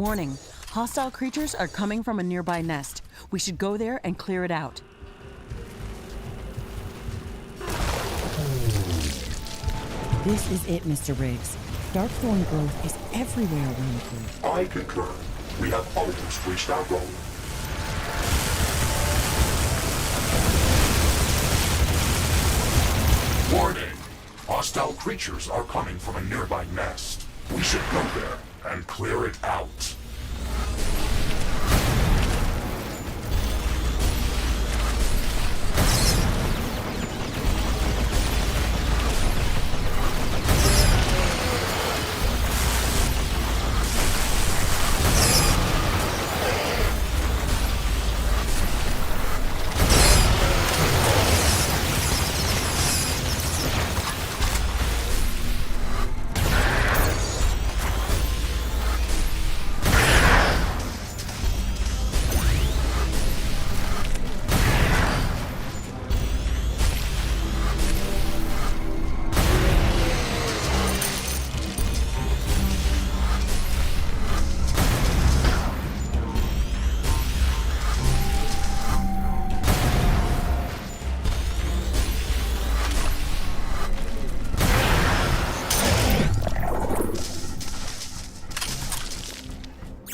C: Warning, hostile creatures are coming from a nearby nest. We should go there and clear it out.
A: This is it, Mr. Riggs. Darkthorn growth is everywhere around here.
B: I concur. We have almost reached our goal. Warning! Hostile creatures are coming from a nearby nest. We should go there and clear it out.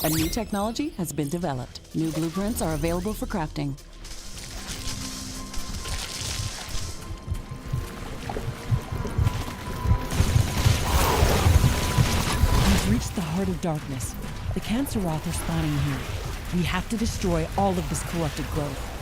C: A new technology has been developed. New blueprints are available for crafting.
A: We've reached the heart of darkness. The Canceroth are spawning here. We have to destroy all of this corrupted growth.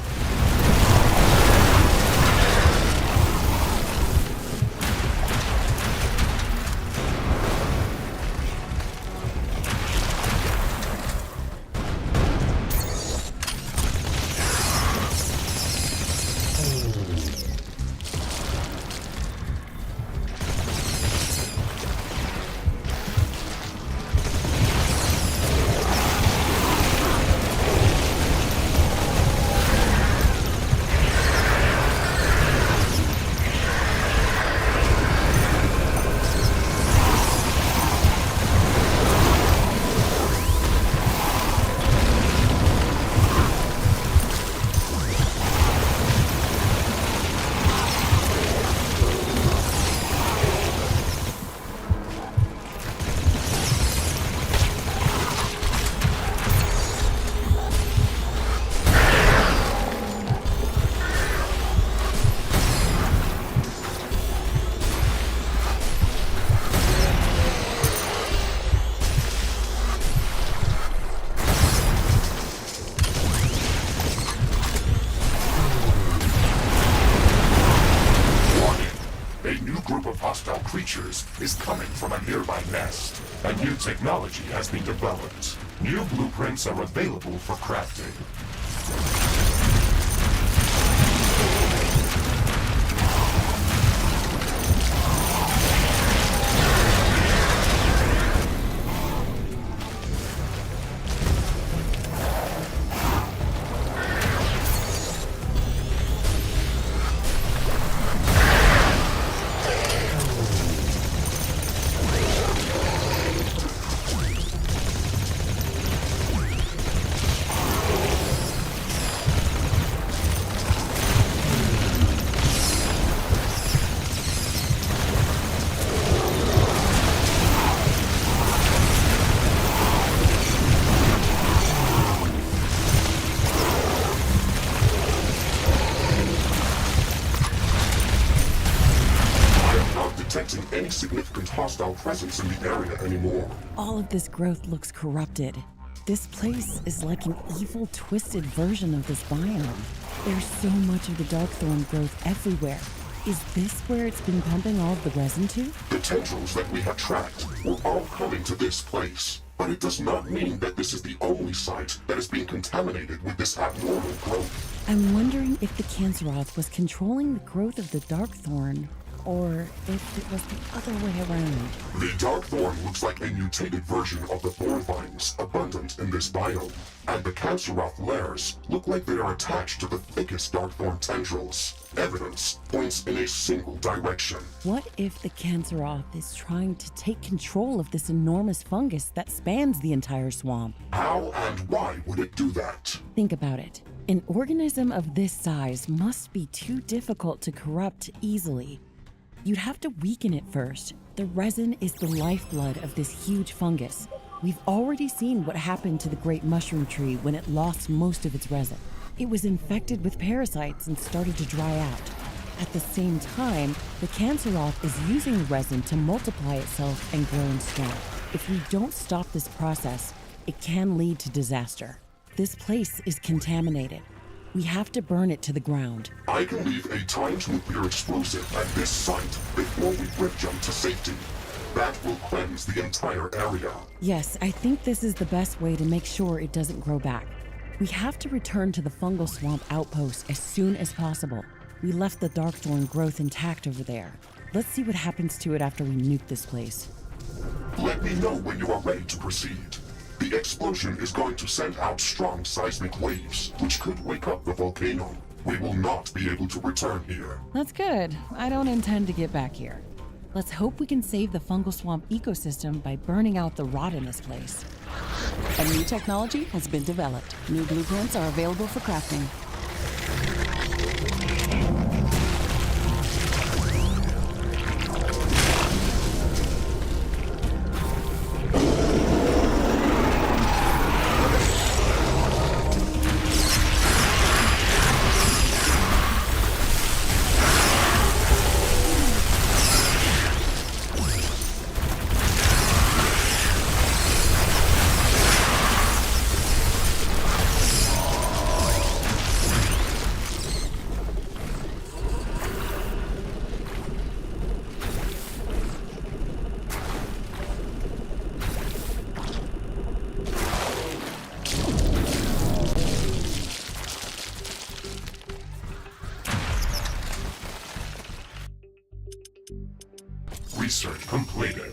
B: Creatures is coming from a nearby nest. A new technology has been developed. New blueprints are available for crafting. detecting any significant hostile presence in the area anymore.
A: All of this growth looks corrupted. This place is like an evil, twisted version of this biome. There's so much of the darkthorn growth everywhere. Is this where it's been pumping all of the resin to?
B: The tendrils that we have tracked were all coming to this place. But it does not mean that this is the only site that is being contaminated with this abnormal growth.
A: I'm wondering if the Canceroth was controlling the growth of the darkthorn, or if it was the other way around.
B: The darkthorn looks like a mutated version of the thorn vines abundant in this biome, and the Canceroth layers look like they are attached to the thickest darkthorn tendrils. Evidence points in a single direction.
A: What if the Canceroth is trying to take control of this enormous fungus that spans the entire swamp?
B: How and why would it do that?
A: Think about it. An organism of this size must be too difficult to corrupt easily. You'd have to weaken it first. The resin is the lifeblood of this huge fungus. We've already seen what happened to the great mushroom tree when it lost most of its resin. It was infected with parasites and started to dry out. At the same time, the Canceroth is using the resin to multiply itself and grow in strength. If we don't stop this process, it can lead to disaster. This place is contaminated. We have to burn it to the ground.
B: I can leave a timed nuclear explosive at this site before we brick jump to safety. That will cleanse the entire area.
A: Yes, I think this is the best way to make sure it doesn't grow back. We have to return to the fungal swamp outpost as soon as possible. We left the darkthorn growth intact over there. Let's see what happens to it after we nuke this place.
B: Let me know when you are ready to proceed. The explosion is going to send out strong seismic waves, which could wake up the volcano. We will not be able to return here.
A: That's good. I don't intend to get back here. Let's hope we can save the fungal swamp ecosystem by burning out the rot in this place.
C: A new technology has been developed. New blueprints are available for crafting.
B: Research completed.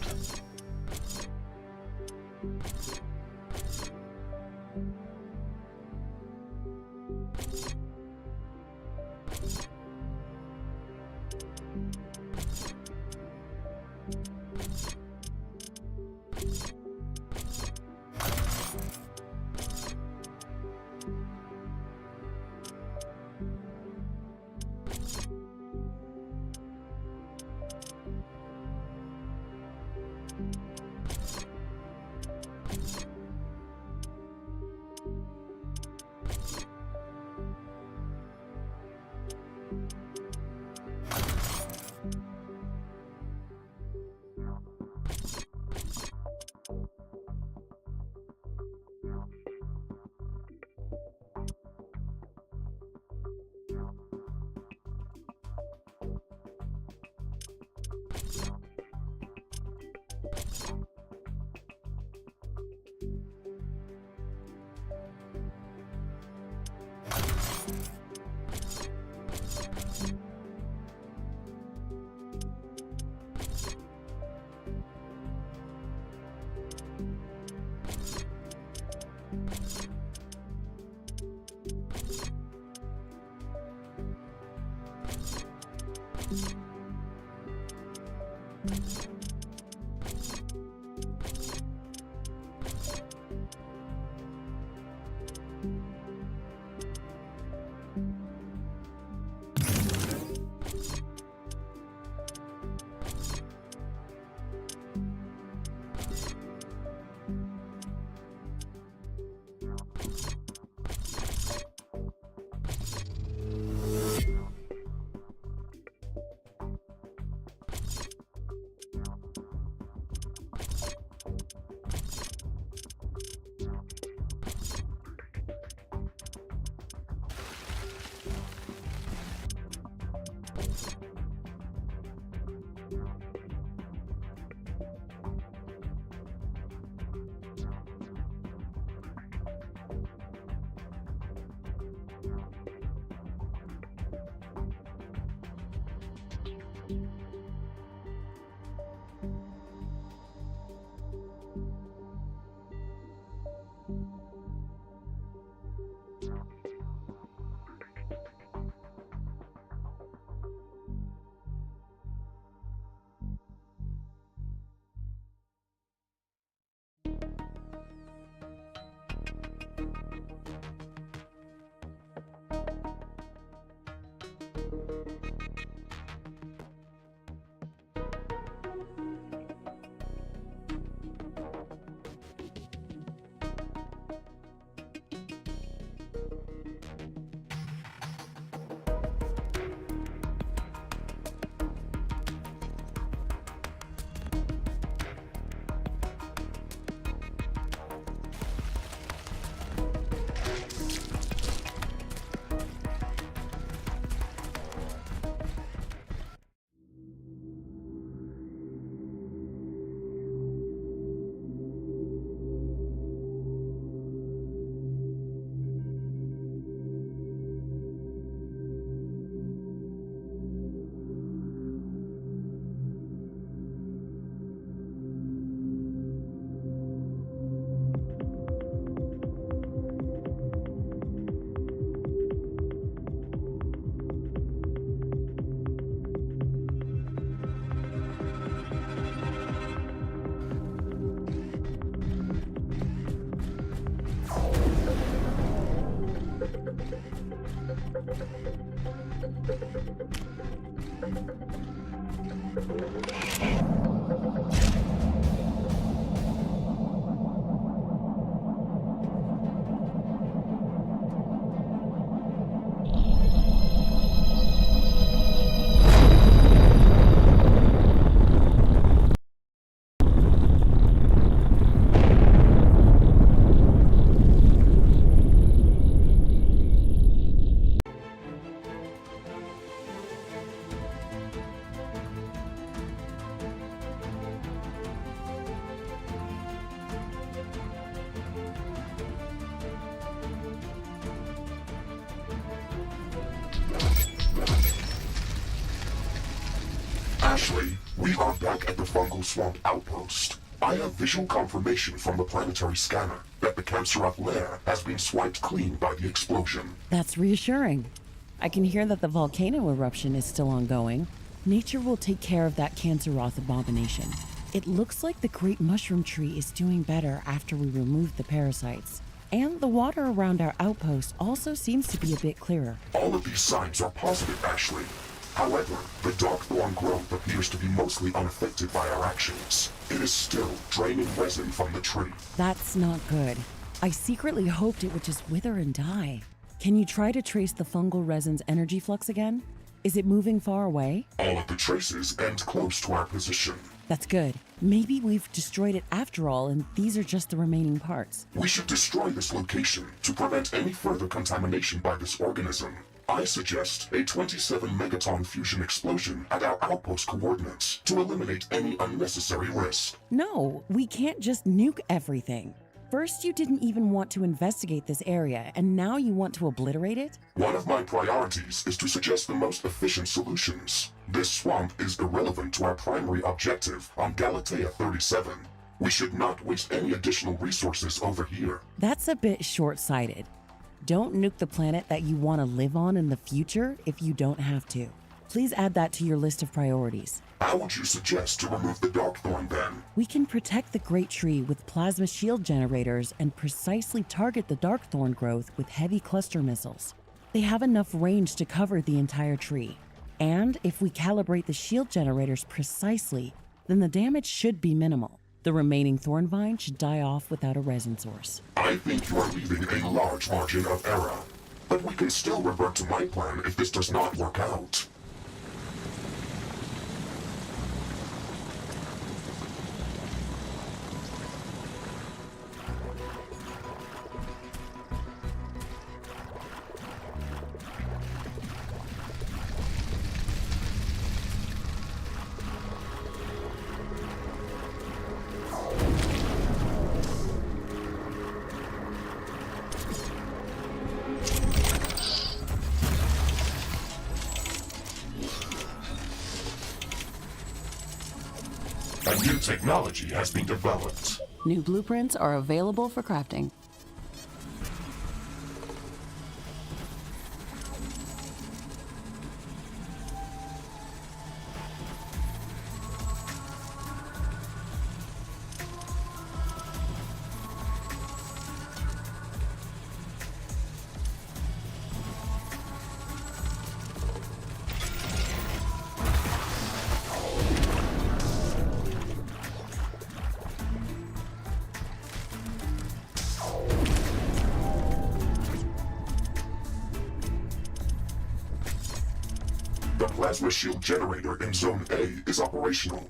B: Ashley, we are back at the Fungal Swamp Outpost. I have visual confirmation from the planetary scanner that the Canceroth lair has been swiped clean by the explosion.
A: That's reassuring. I can hear that the volcano eruption is still ongoing. Nature will take care of that Canceroth abomination. It looks like the great mushroom tree is doing better after we removed the parasites. And the water around our outpost also seems to be a bit clearer.
B: All of these signs are positive, Ashley. However, the Darkthorn growth appears to be mostly unaffected by our actions. It is still draining resin from the tree.
A: That's not good. I secretly hoped it would just wither and die. Can you try to trace the fungal resin's energy flux again? Is it moving far away?
B: All of the traces end close to our position.
A: That's good. Maybe we've destroyed it after all, and these are just the remaining parts.
B: We should destroy this location to prevent any further contamination by this organism. I suggest a 27 megaton fusion explosion at our outpost coordinates to eliminate any unnecessary risk.
A: No, we can't just nuke everything. First, you didn't even want to investigate this area, and now you want to obliterate it?
B: One of my priorities is to suggest the most efficient solutions. This swamp is irrelevant to our primary objective on Galatea 37. We should not waste any additional resources over here.
A: That's a bit short-sighted. Don't nuke the planet that you want to live on in the future if you don't have to. Please add that to your list of priorities.
B: How would you suggest to remove the Darkthorn then?
A: We can protect the Great Tree with plasma shield generators and precisely target the Darkthorn growth with heavy cluster missiles. They have enough range to cover the entire tree. And if we calibrate the shield generators precisely, then the damage should be minimal. The remaining thorn vine should die off without a resin source.
B: I think you are leaving a large margin of error. But we can still revert to my plan if this does not work out. A new technology has been developed.
C: New blueprints are available for crafting.
B: The plasma shield generator in Zone A is operational.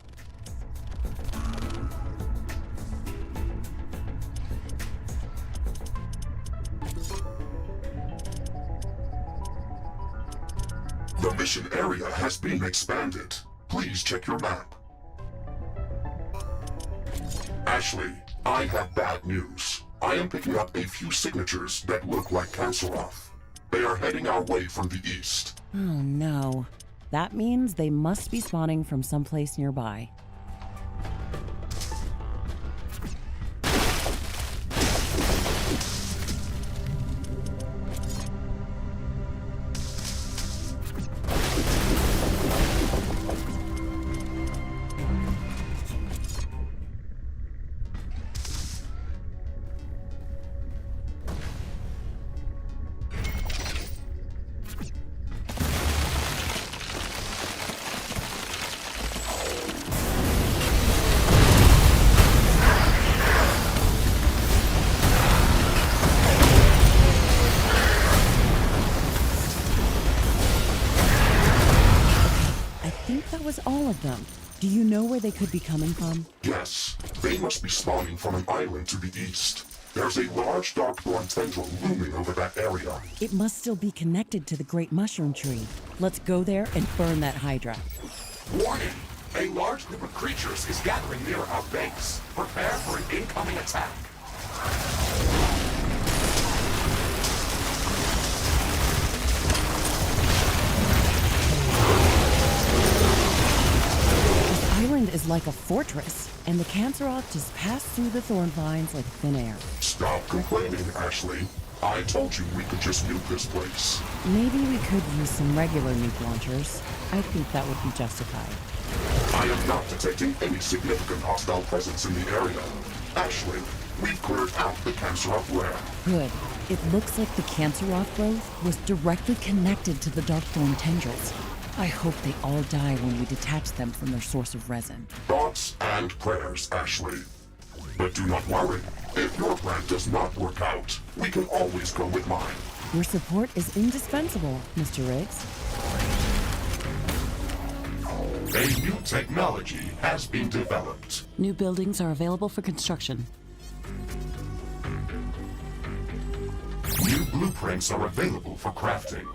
B: The mission area has been expanded. Please check your map. Ashley, I have bad news. I am picking up a few signatures that look like Canceroth. They are heading our way from the east.
A: Oh no. That means they must be spawning from someplace nearby. That was all of them. Do you know where they could be coming from?
B: Yes, they must be spawning from an island to the east. There's a large dark thorn tendril looming over that area.
A: It must still be connected to the great mushroom tree. Let's go there and burn that Hydra.
B: Warning! A large group of creatures is gathering near our base. Prepare for an incoming attack.
A: This island is like a fortress, and the Canceroth just passed through the thorn vines like thin air.
B: Stop complaining, Ashley. I told you we could just nuke this place.
A: Maybe we could use some regular nuke launchers. I think that would be justified.
B: I am not detecting any significant hostile presence in the area. Ashley, we've cleared out the Canceroth lair.
A: Good. It looks like the Canceroth growth was directly connected to the Darkthorn tendrils. I hope they all die when we detach them from their source of resin.
B: Thoughts and prayers, Ashley. But do not worry. If your plan does not work out, we can always go with mine.
A: Your support is indispensable, Mr. Riggs.
B: A new technology has been developed.
C: New buildings are available for construction.
B: New blueprints are available for crafting.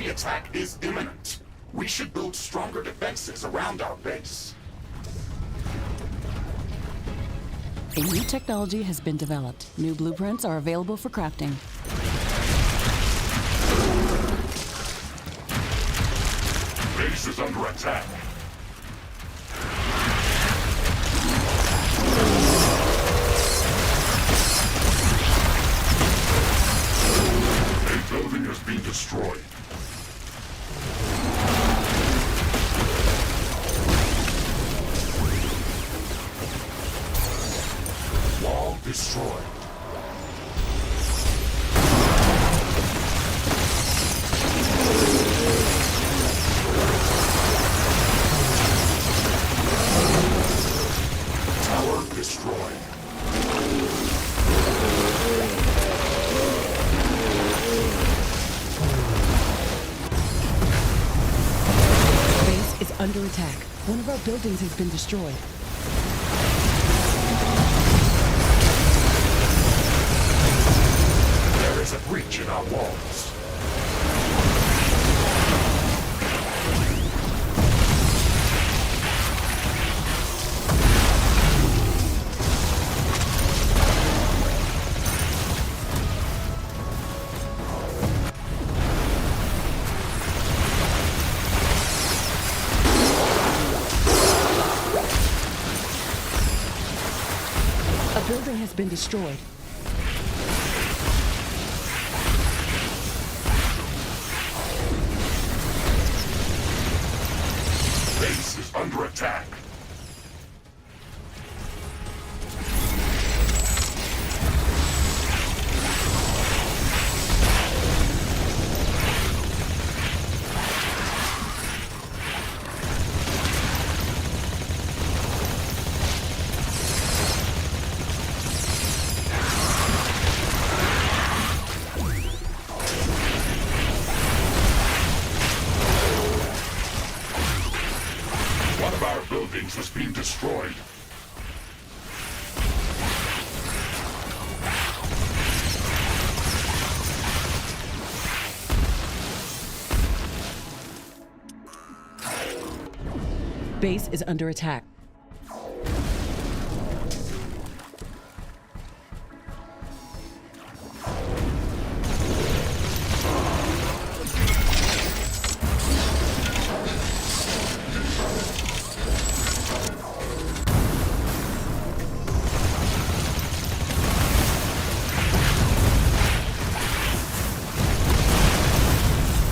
B: Attack is imminent. We should build stronger defenses around our base.
C: A new technology has been developed. New blueprints are available for crafting.
B: Base is under attack. A building has been destroyed. Wall destroyed.
C: under attack. One of our buildings has been destroyed.
B: There is a breach in our walls.
C: A building has been destroyed.
B: Base is under attack. One of our buildings has been destroyed.
C: Base is under attack.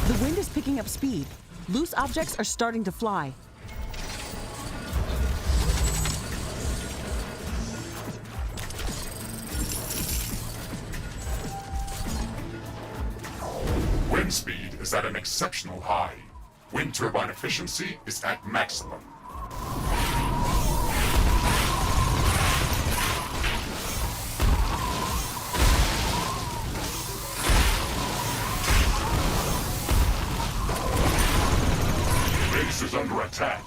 C: The wind is picking up speed. Loose objects are starting to fly.
B: Wind speed is at an exceptional high. Wind turbine efficiency is at maximum. Base is under attack.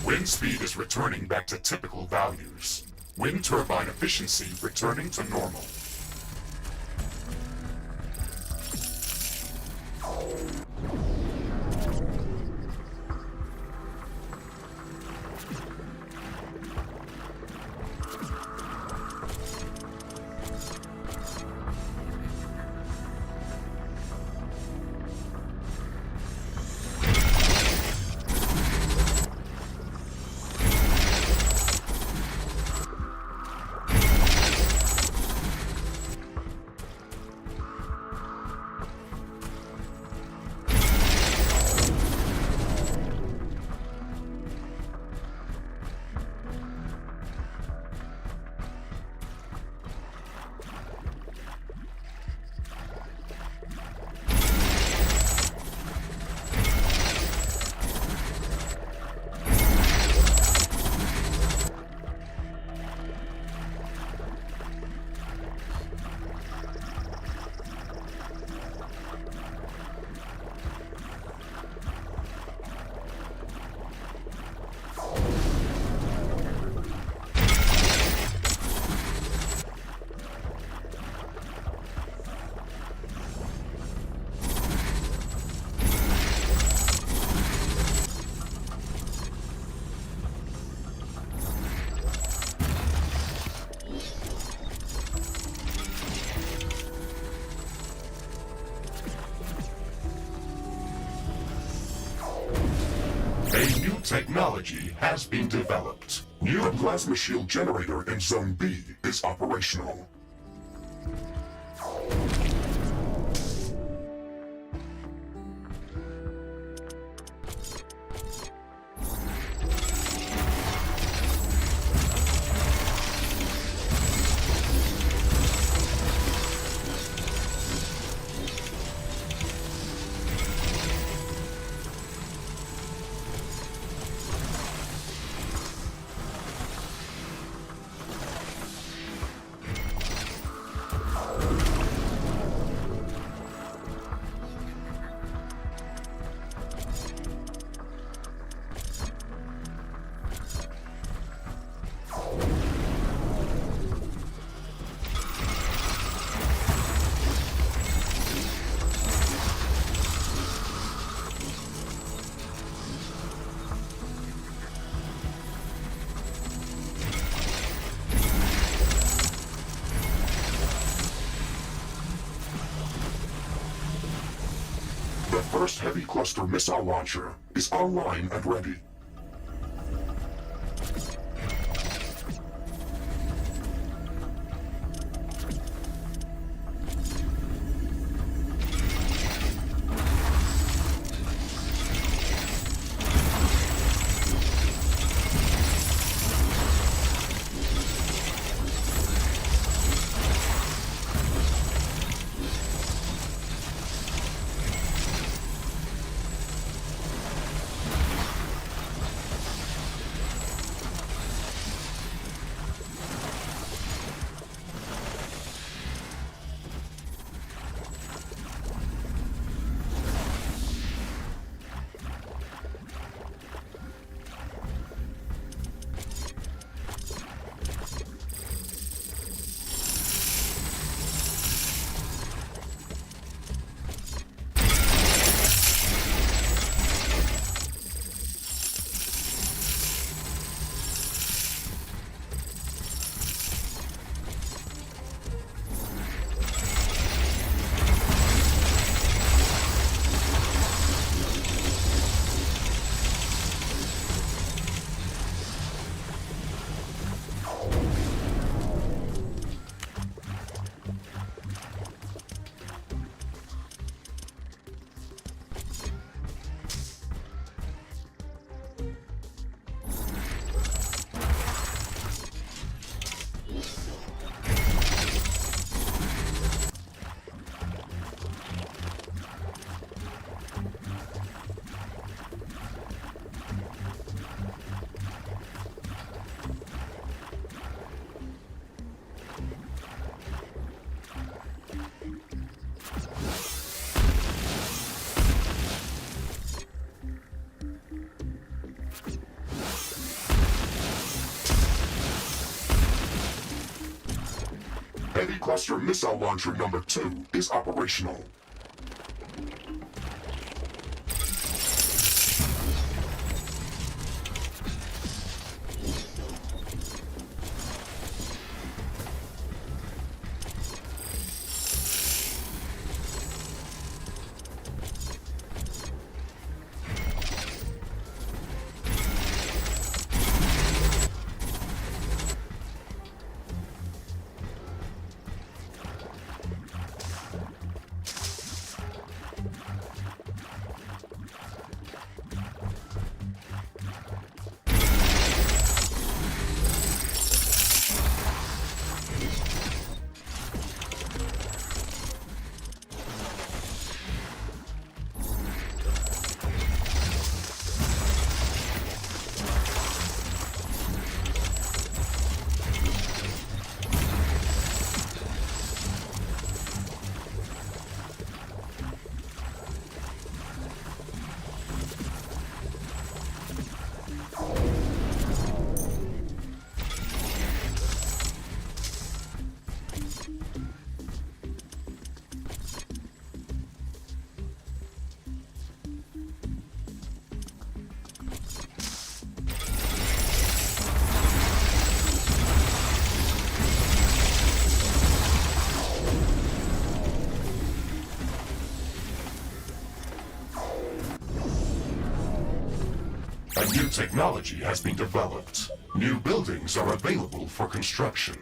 B: Wind speed is returning back to typical values. Wind turbine efficiency returning to normal. Technology has been developed. New plasma shield generator in Zone B is operational. The first heavy cluster missile launcher is online and ready. Heavy cluster missile launcher number 2 is operational. A new technology has been developed. New buildings are available for construction.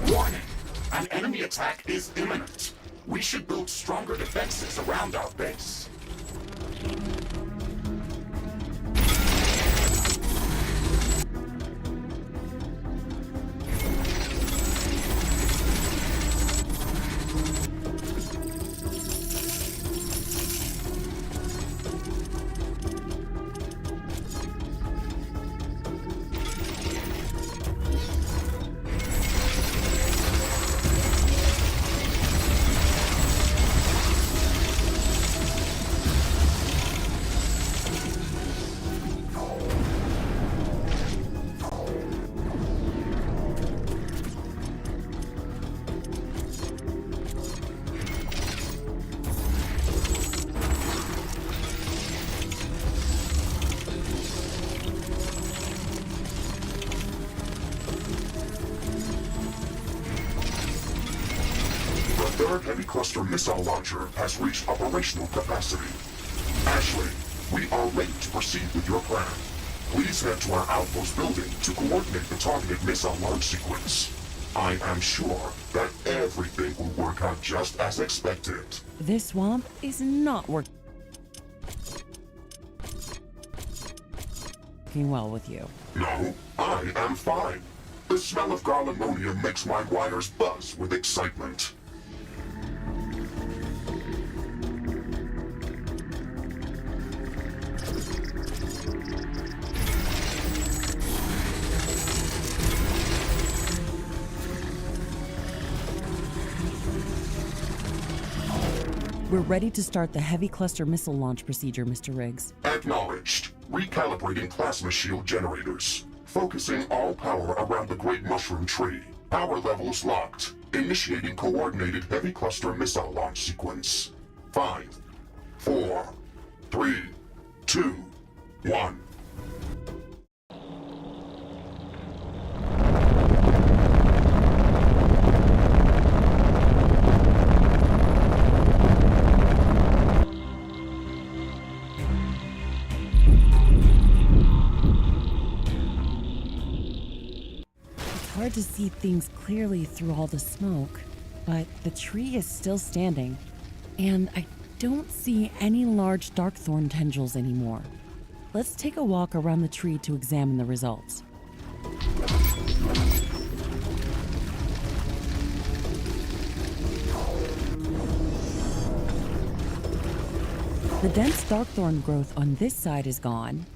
B: Warning! An enemy attack is imminent. We should build stronger defenses around our base. The third heavy cluster missile launcher has reached operational capacity. Ashley, we are ready to proceed with your plan. Please head to our outpost building to coordinate the targeted missile launch sequence. I am sure that everything will work out just as expected.
A: This swamp is not working well with you.
B: No, I am fine. The smell of garlemonium makes my wires buzz with excitement.
A: We're ready to start the heavy cluster missile launch procedure, Mr. Riggs.
B: Acknowledged. Recalibrating plasma shield generators. Focusing all power around the Great Mushroom Tree. Power levels locked. Initiating coordinated heavy cluster missile launch sequence. 5, 4, 3, 2, 1.
A: Hard to see things clearly through all the smoke. but the tree is still standing, and I don't see any large darkthorn tendrils anymore. Let's take a walk around the tree to examine the results. The dense darkthorn growth on this side is gone,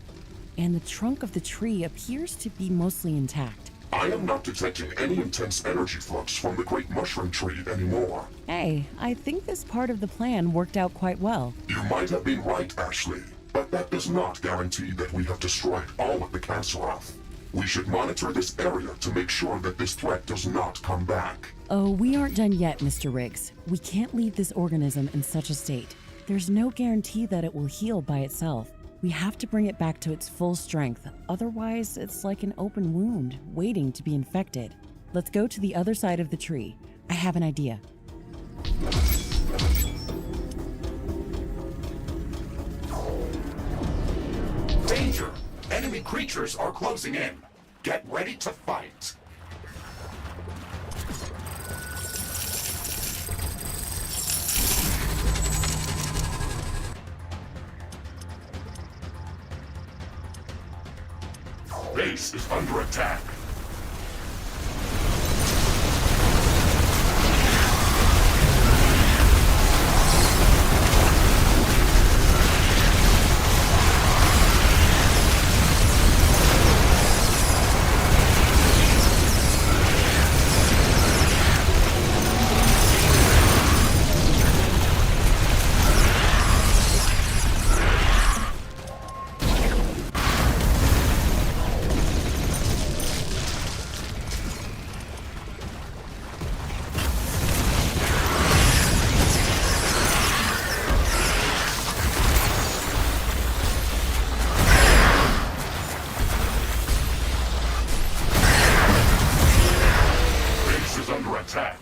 A: and the trunk of the tree appears to be mostly intact.
B: I am not detecting any intense energy flux from the great mushroom tree anymore.
A: Hey, I think this part of the plan worked out quite well.
B: You might have been right, Ashley, but that does not guarantee that we have destroyed all of the Canceroth. We should monitor this area to make sure that this threat does not come back.
A: Oh, we aren't done yet, Mr. Riggs. We can't leave this organism in such a state. There's no guarantee that it will heal by itself. We have to bring it back to its full strength, otherwise it's like an open wound, waiting to be infected. Let's go to the other side of the tree. I have an idea.
B: Danger! Enemy creatures are closing in. Get ready to fight. Base is under attack. Attack.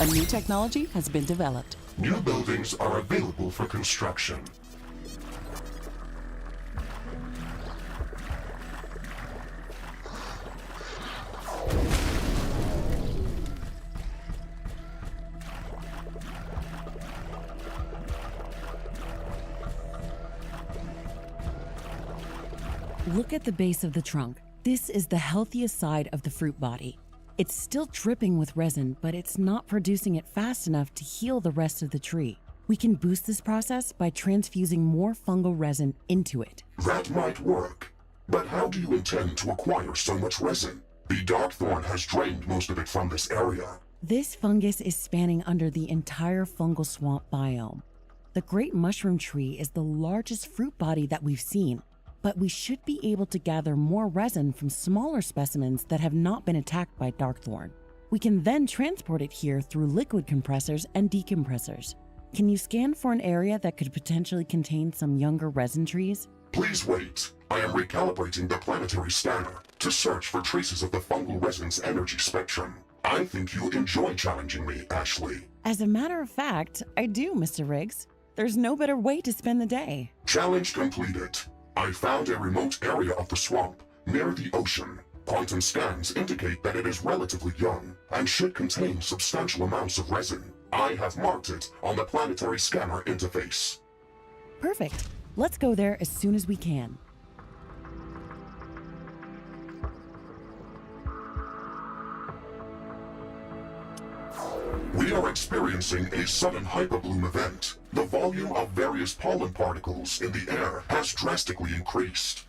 C: A new technology has been developed.
B: New buildings are available for construction.
A: Look at the base of the trunk. This is the healthiest side of the fruit body. It's still dripping with resin, but it's not producing it fast enough to heal the rest of the tree. We can boost this process by transfusing more fungal resin into it.
B: That might work. But how do you intend to acquire so much resin? The Darkthorn has drained most of it from this area.
A: This fungus is spanning under the entire fungal swamp biome. The great mushroom tree is the largest fruit body that we've seen, but we should be able to gather more resin from smaller specimens that have not been attacked by Darkthorn. We can then transport it here through liquid compressors and decompressors. Can you scan for an area that could potentially contain some younger resin trees?
B: Please wait. I am recalibrating the planetary scanner to search for traces of the fungal resin's energy spectrum. I think you enjoy challenging me, Ashley.
A: As a matter of fact, I do, Mr. Riggs. There's no better way to spend the day.
B: Challenge completed. I found a remote area of the swamp near the ocean. Quantum scans indicate that it is relatively young and should contain substantial amounts of resin. I have marked it on the planetary scanner interface.
A: Perfect. Let's go there as soon as we can.
B: We are experiencing a sudden hyperbloom event. The volume of various pollen particles in the air has drastically increased.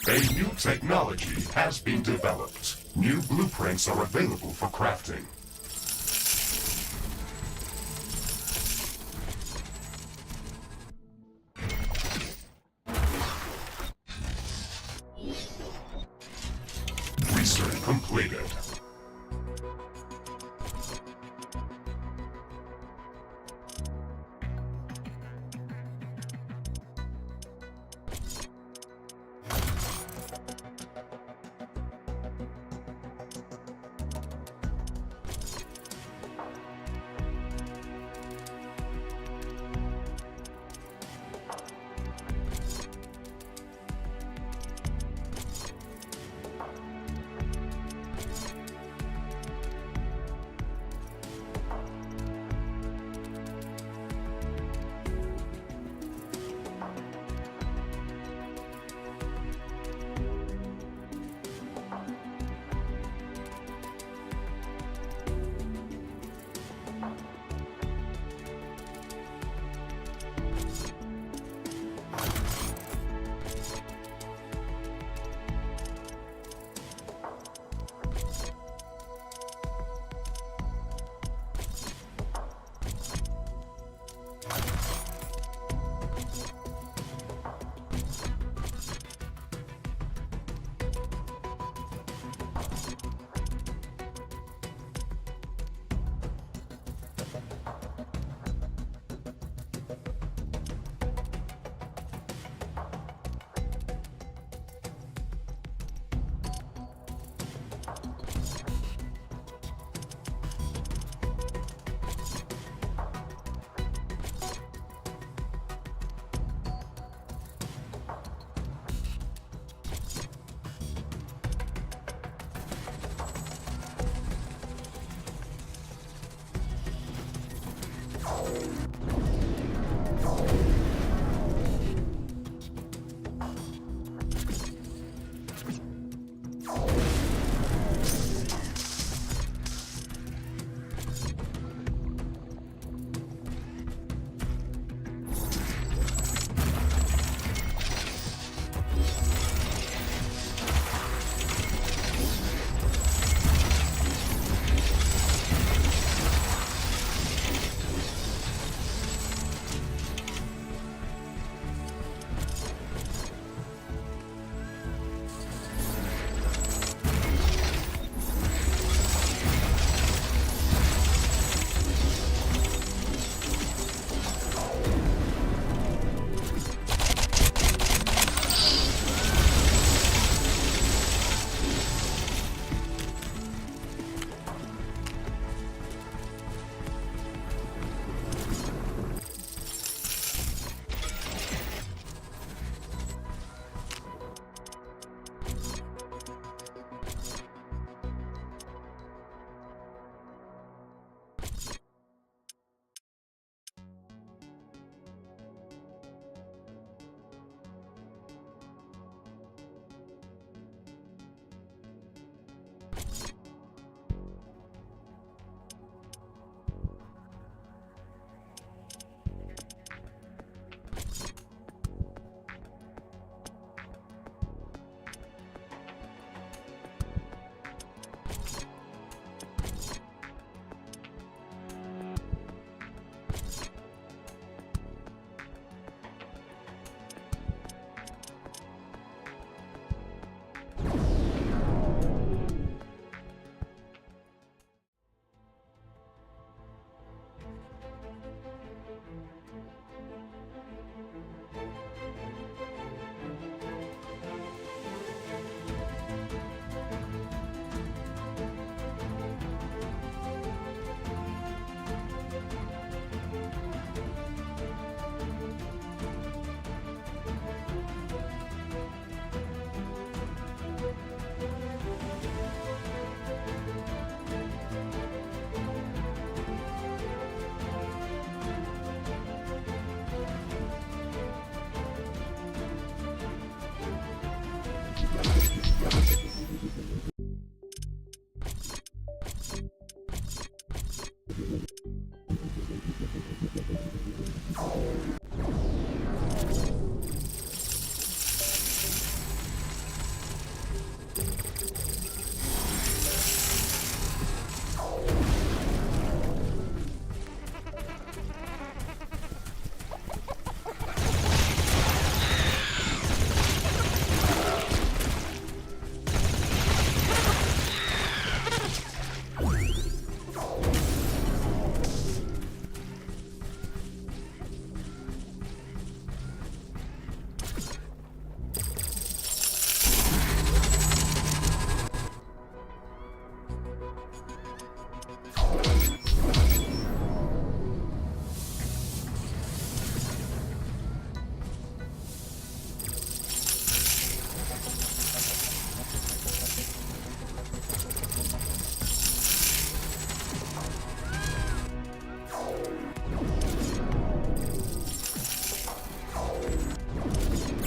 B: A new technology has been developed. New blueprints are available for crafting. completed.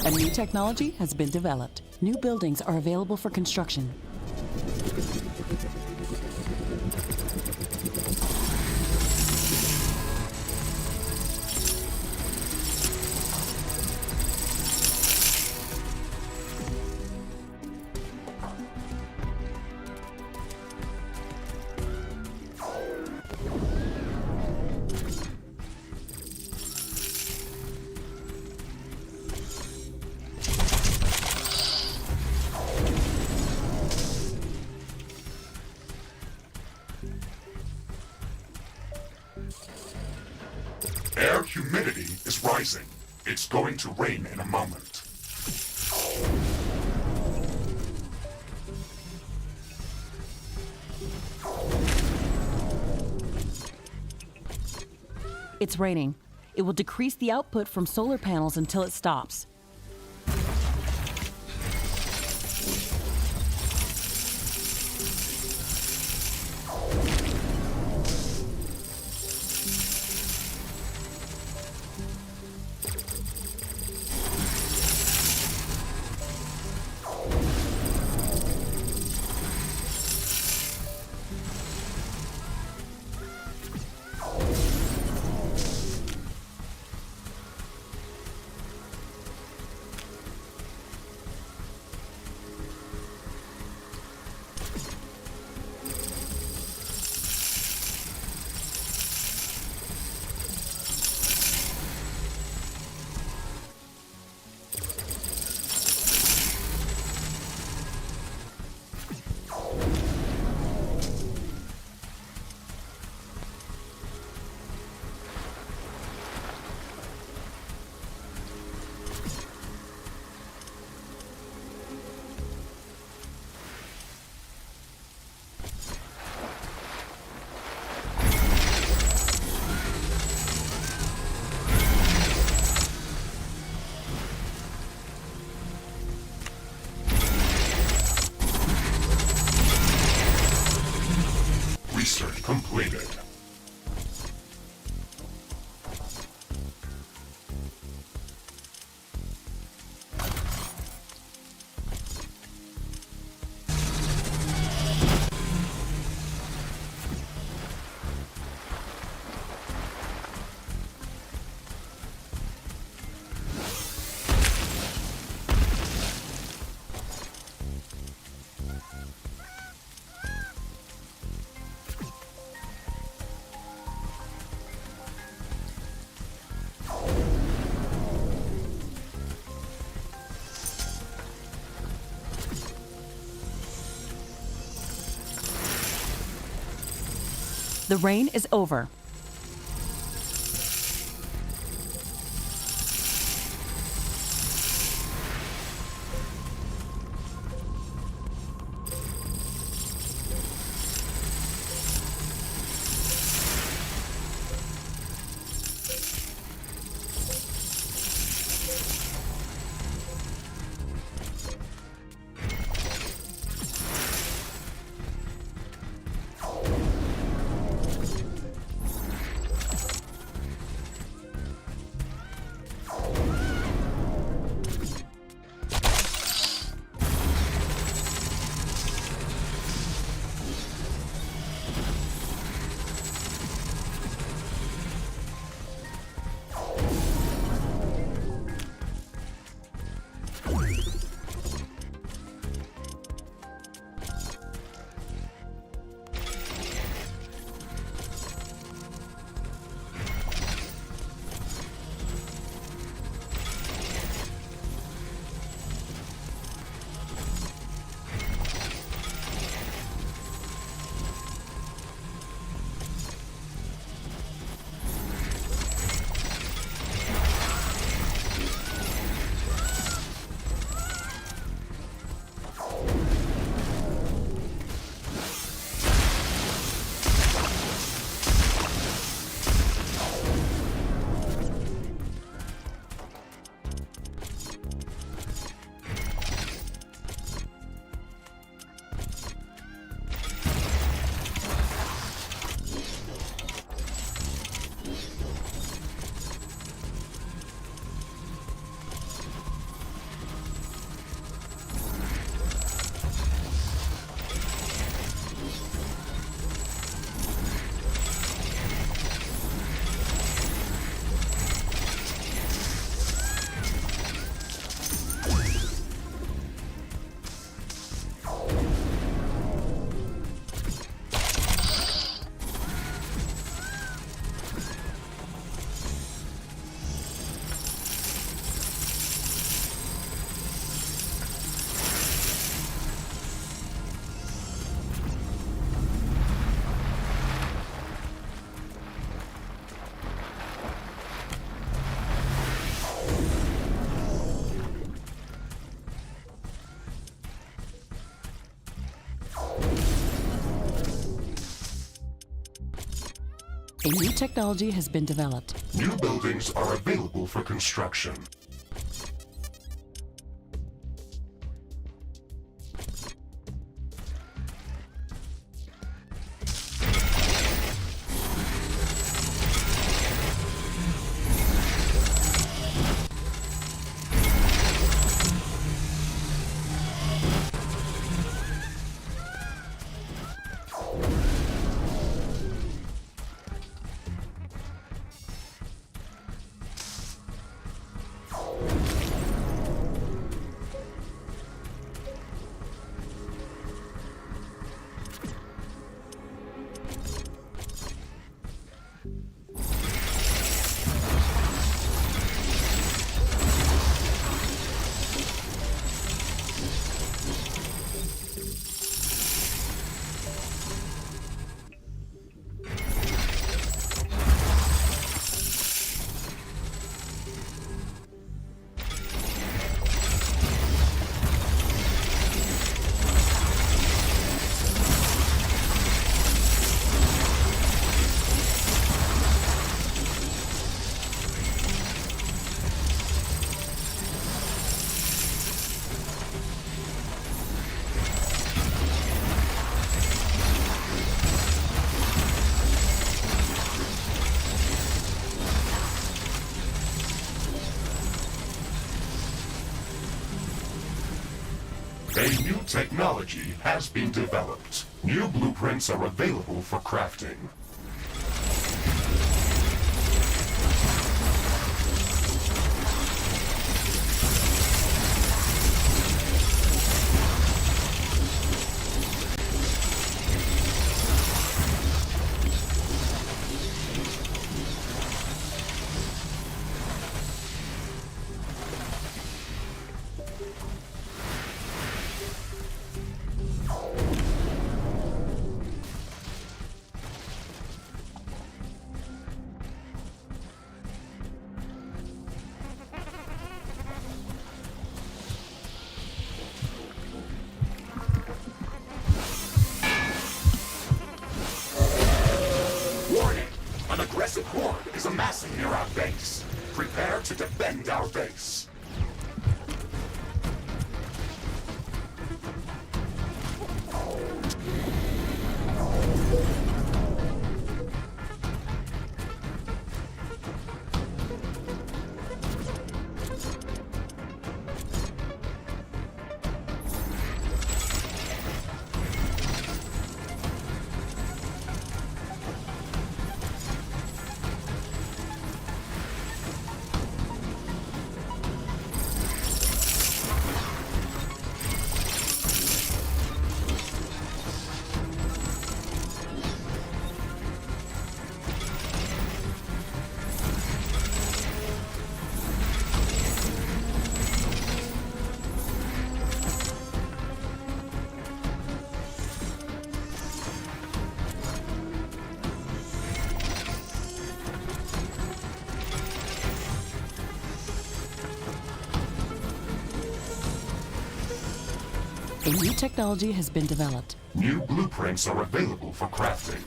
C: A new technology has been developed. New buildings are available for construction.
B: Air humidity is rising. It's going to rain in a moment.
C: It's raining. It will decrease the output from solar panels until it stops.
B: Research completed.
C: The rain is over. A new technology has been developed.
B: New buildings are available for construction. A new technology has been developed. New blueprints are available for crafting. An aggressive horde is amassing near our base. Prepare to defend our base.
C: A new technology has been developed.
B: New blueprints are available for crafting.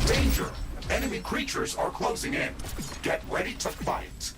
B: Danger! Enemy creatures are closing in. Get ready to fight.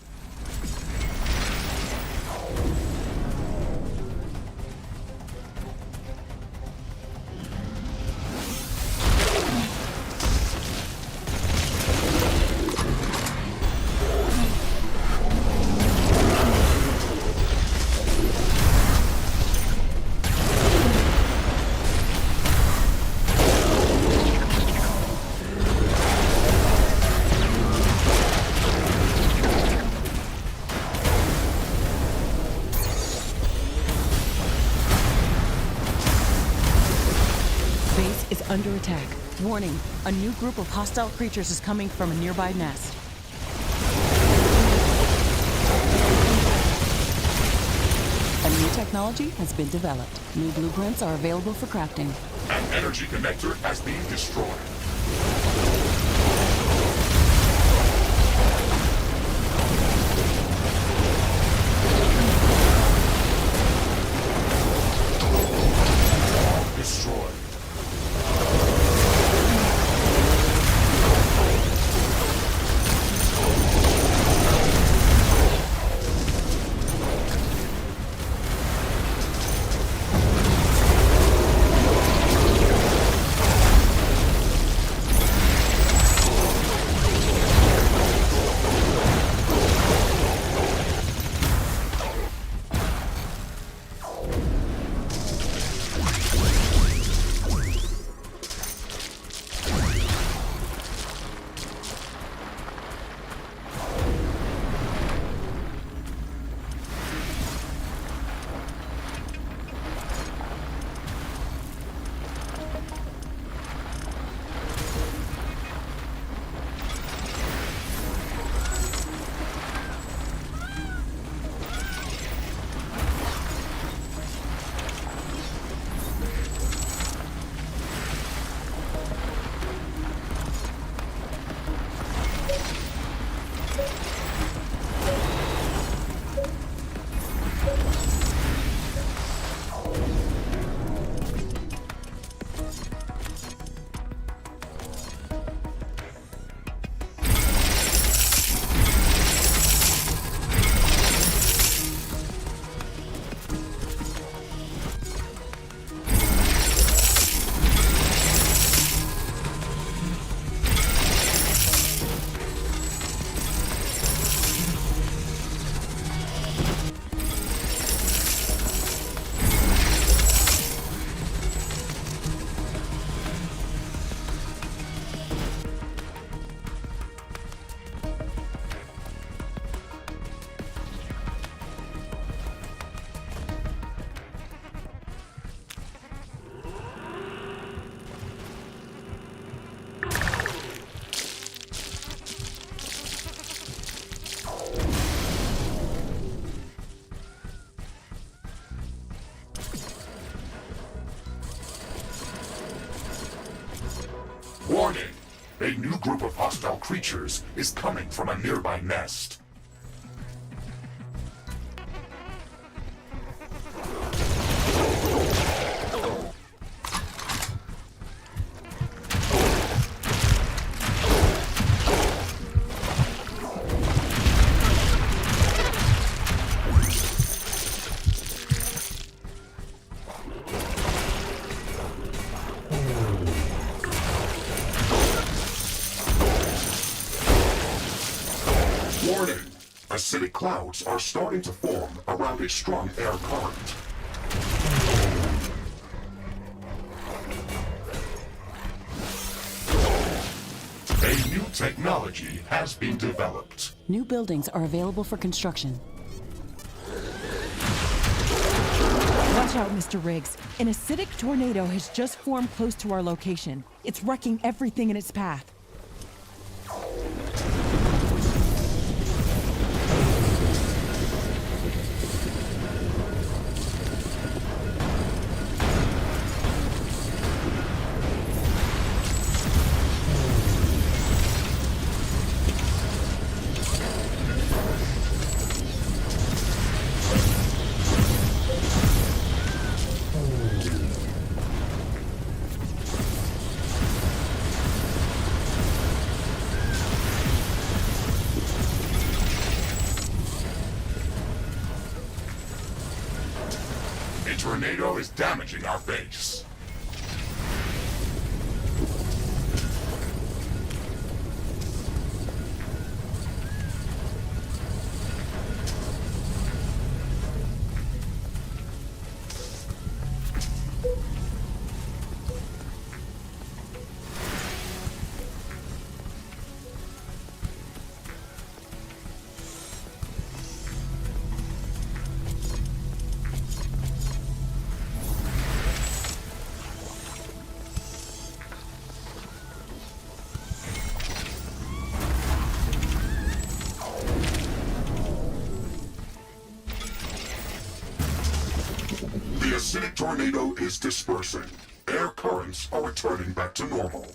C: Under attack. Warning, a new group of hostile creatures is coming from a nearby nest. A new technology has been developed. New blueprints are available for crafting.
B: An energy connector has been destroyed. Destroyed. Warning! A new group of hostile creatures is coming from a nearby nest. Warning! Acidic clouds are starting to form around a strong air current. A new technology has been developed.
C: New buildings are available for construction.
A: Watch out, Mr. Riggs. An acidic tornado has just formed close to our location. It's wrecking everything in its path.
B: A tornado is damaging our base. acidic tornado is dispersing. Air currents are returning back to normal.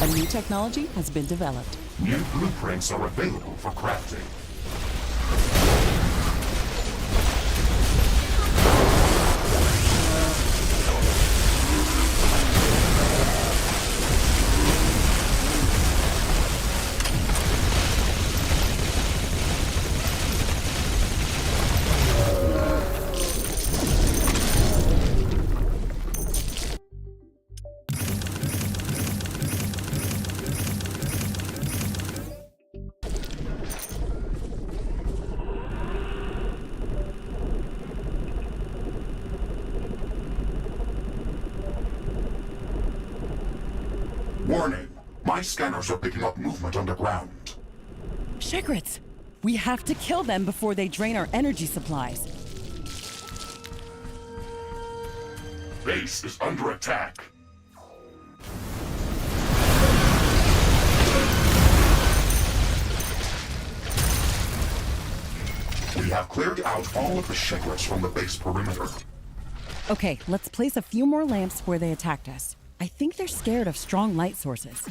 C: A new technology has been developed.
B: New blueprints are available for crafting. Warning! My scanners are picking up movement underground.
A: Shigrits! We have to kill them before they drain our energy supplies.
B: Base is under attack. We have cleared out all of the Shigrits from the base perimeter.
A: Okay, let's place a few more lamps where they attacked us. I think they're scared of strong light sources.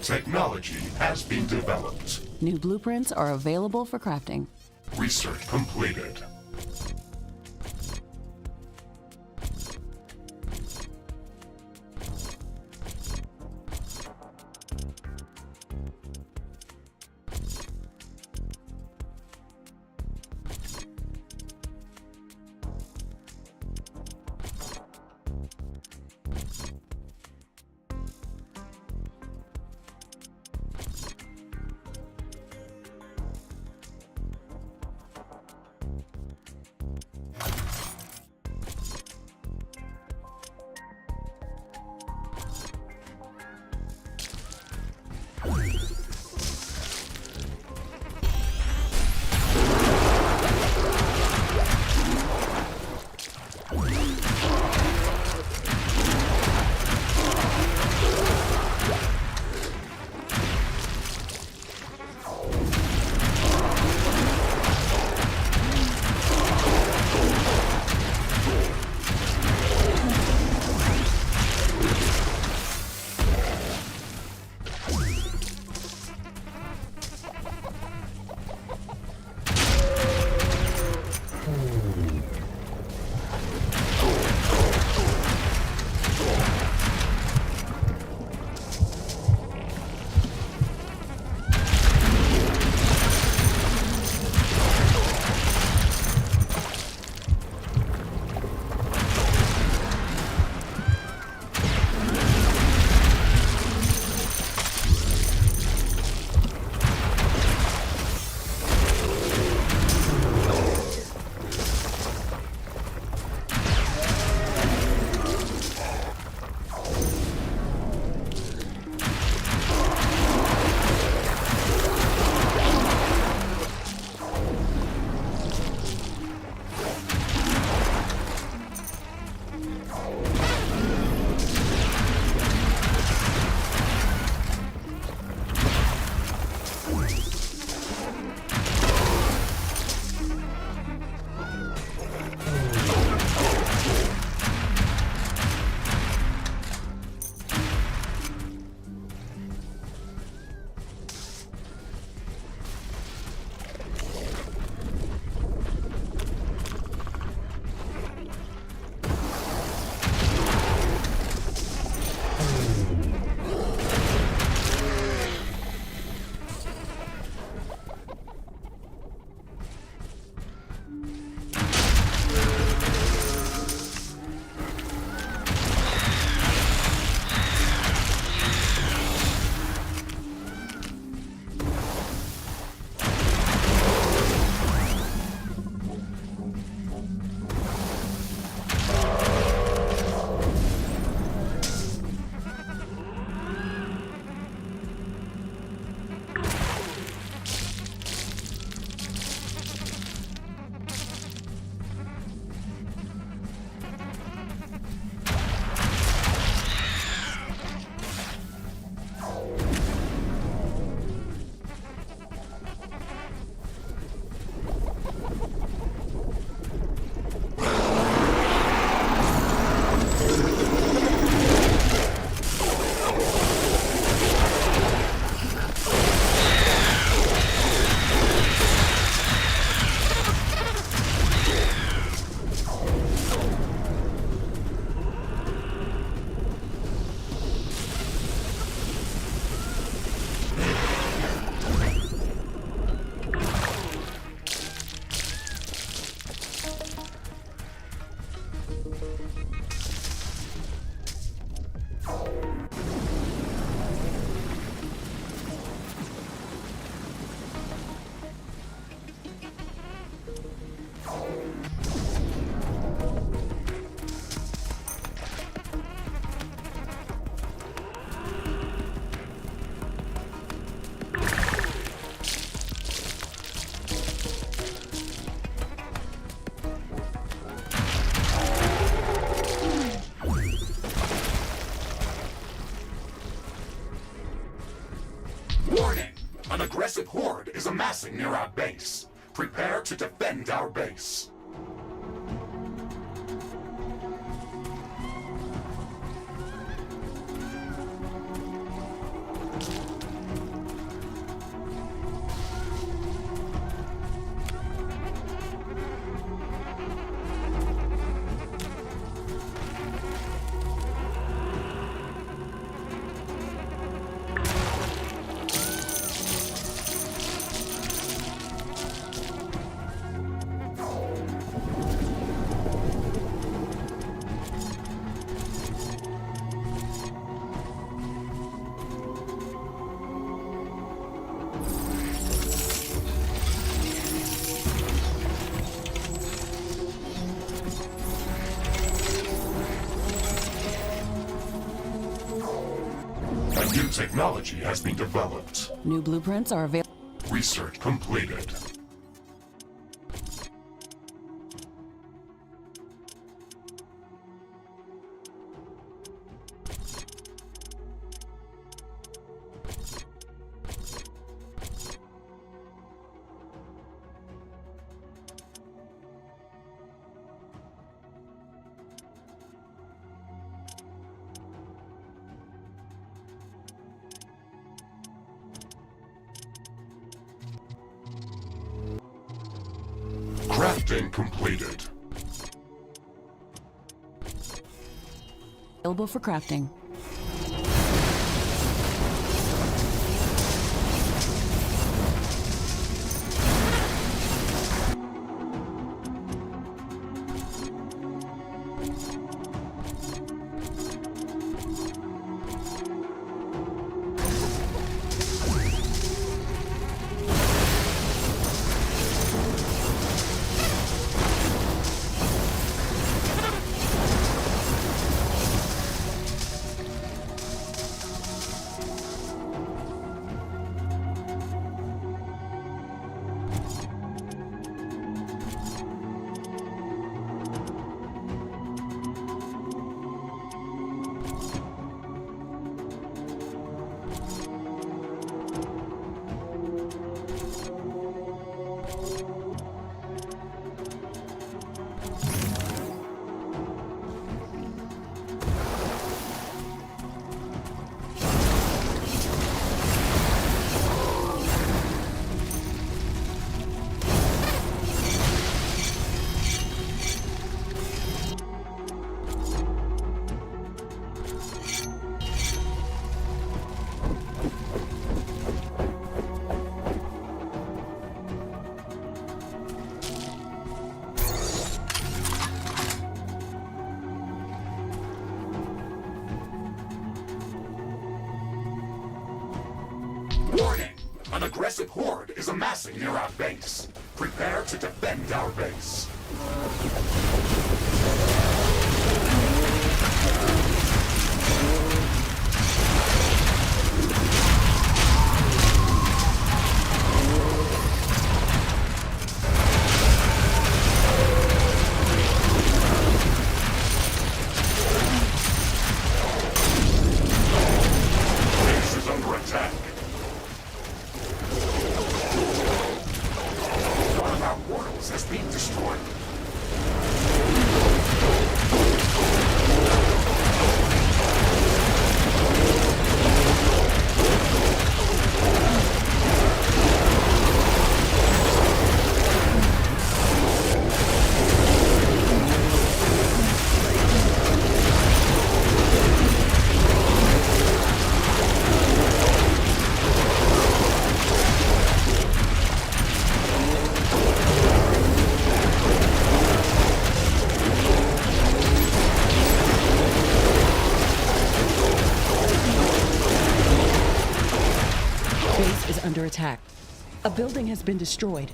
B: Technology has been developed.
C: New blueprints are available for crafting.
B: Research completed. amassing near our base. Prepare to defend our base. New technology has been developed.
C: New blueprints are available.
B: Research completed. Crafting completed.
C: Available for crafting. Warning! An aggressive horde is amassing near our base. Prepare to defend our base. Base is under attack. One of our portals has been destroyed. Base is under attack. A building has been destroyed.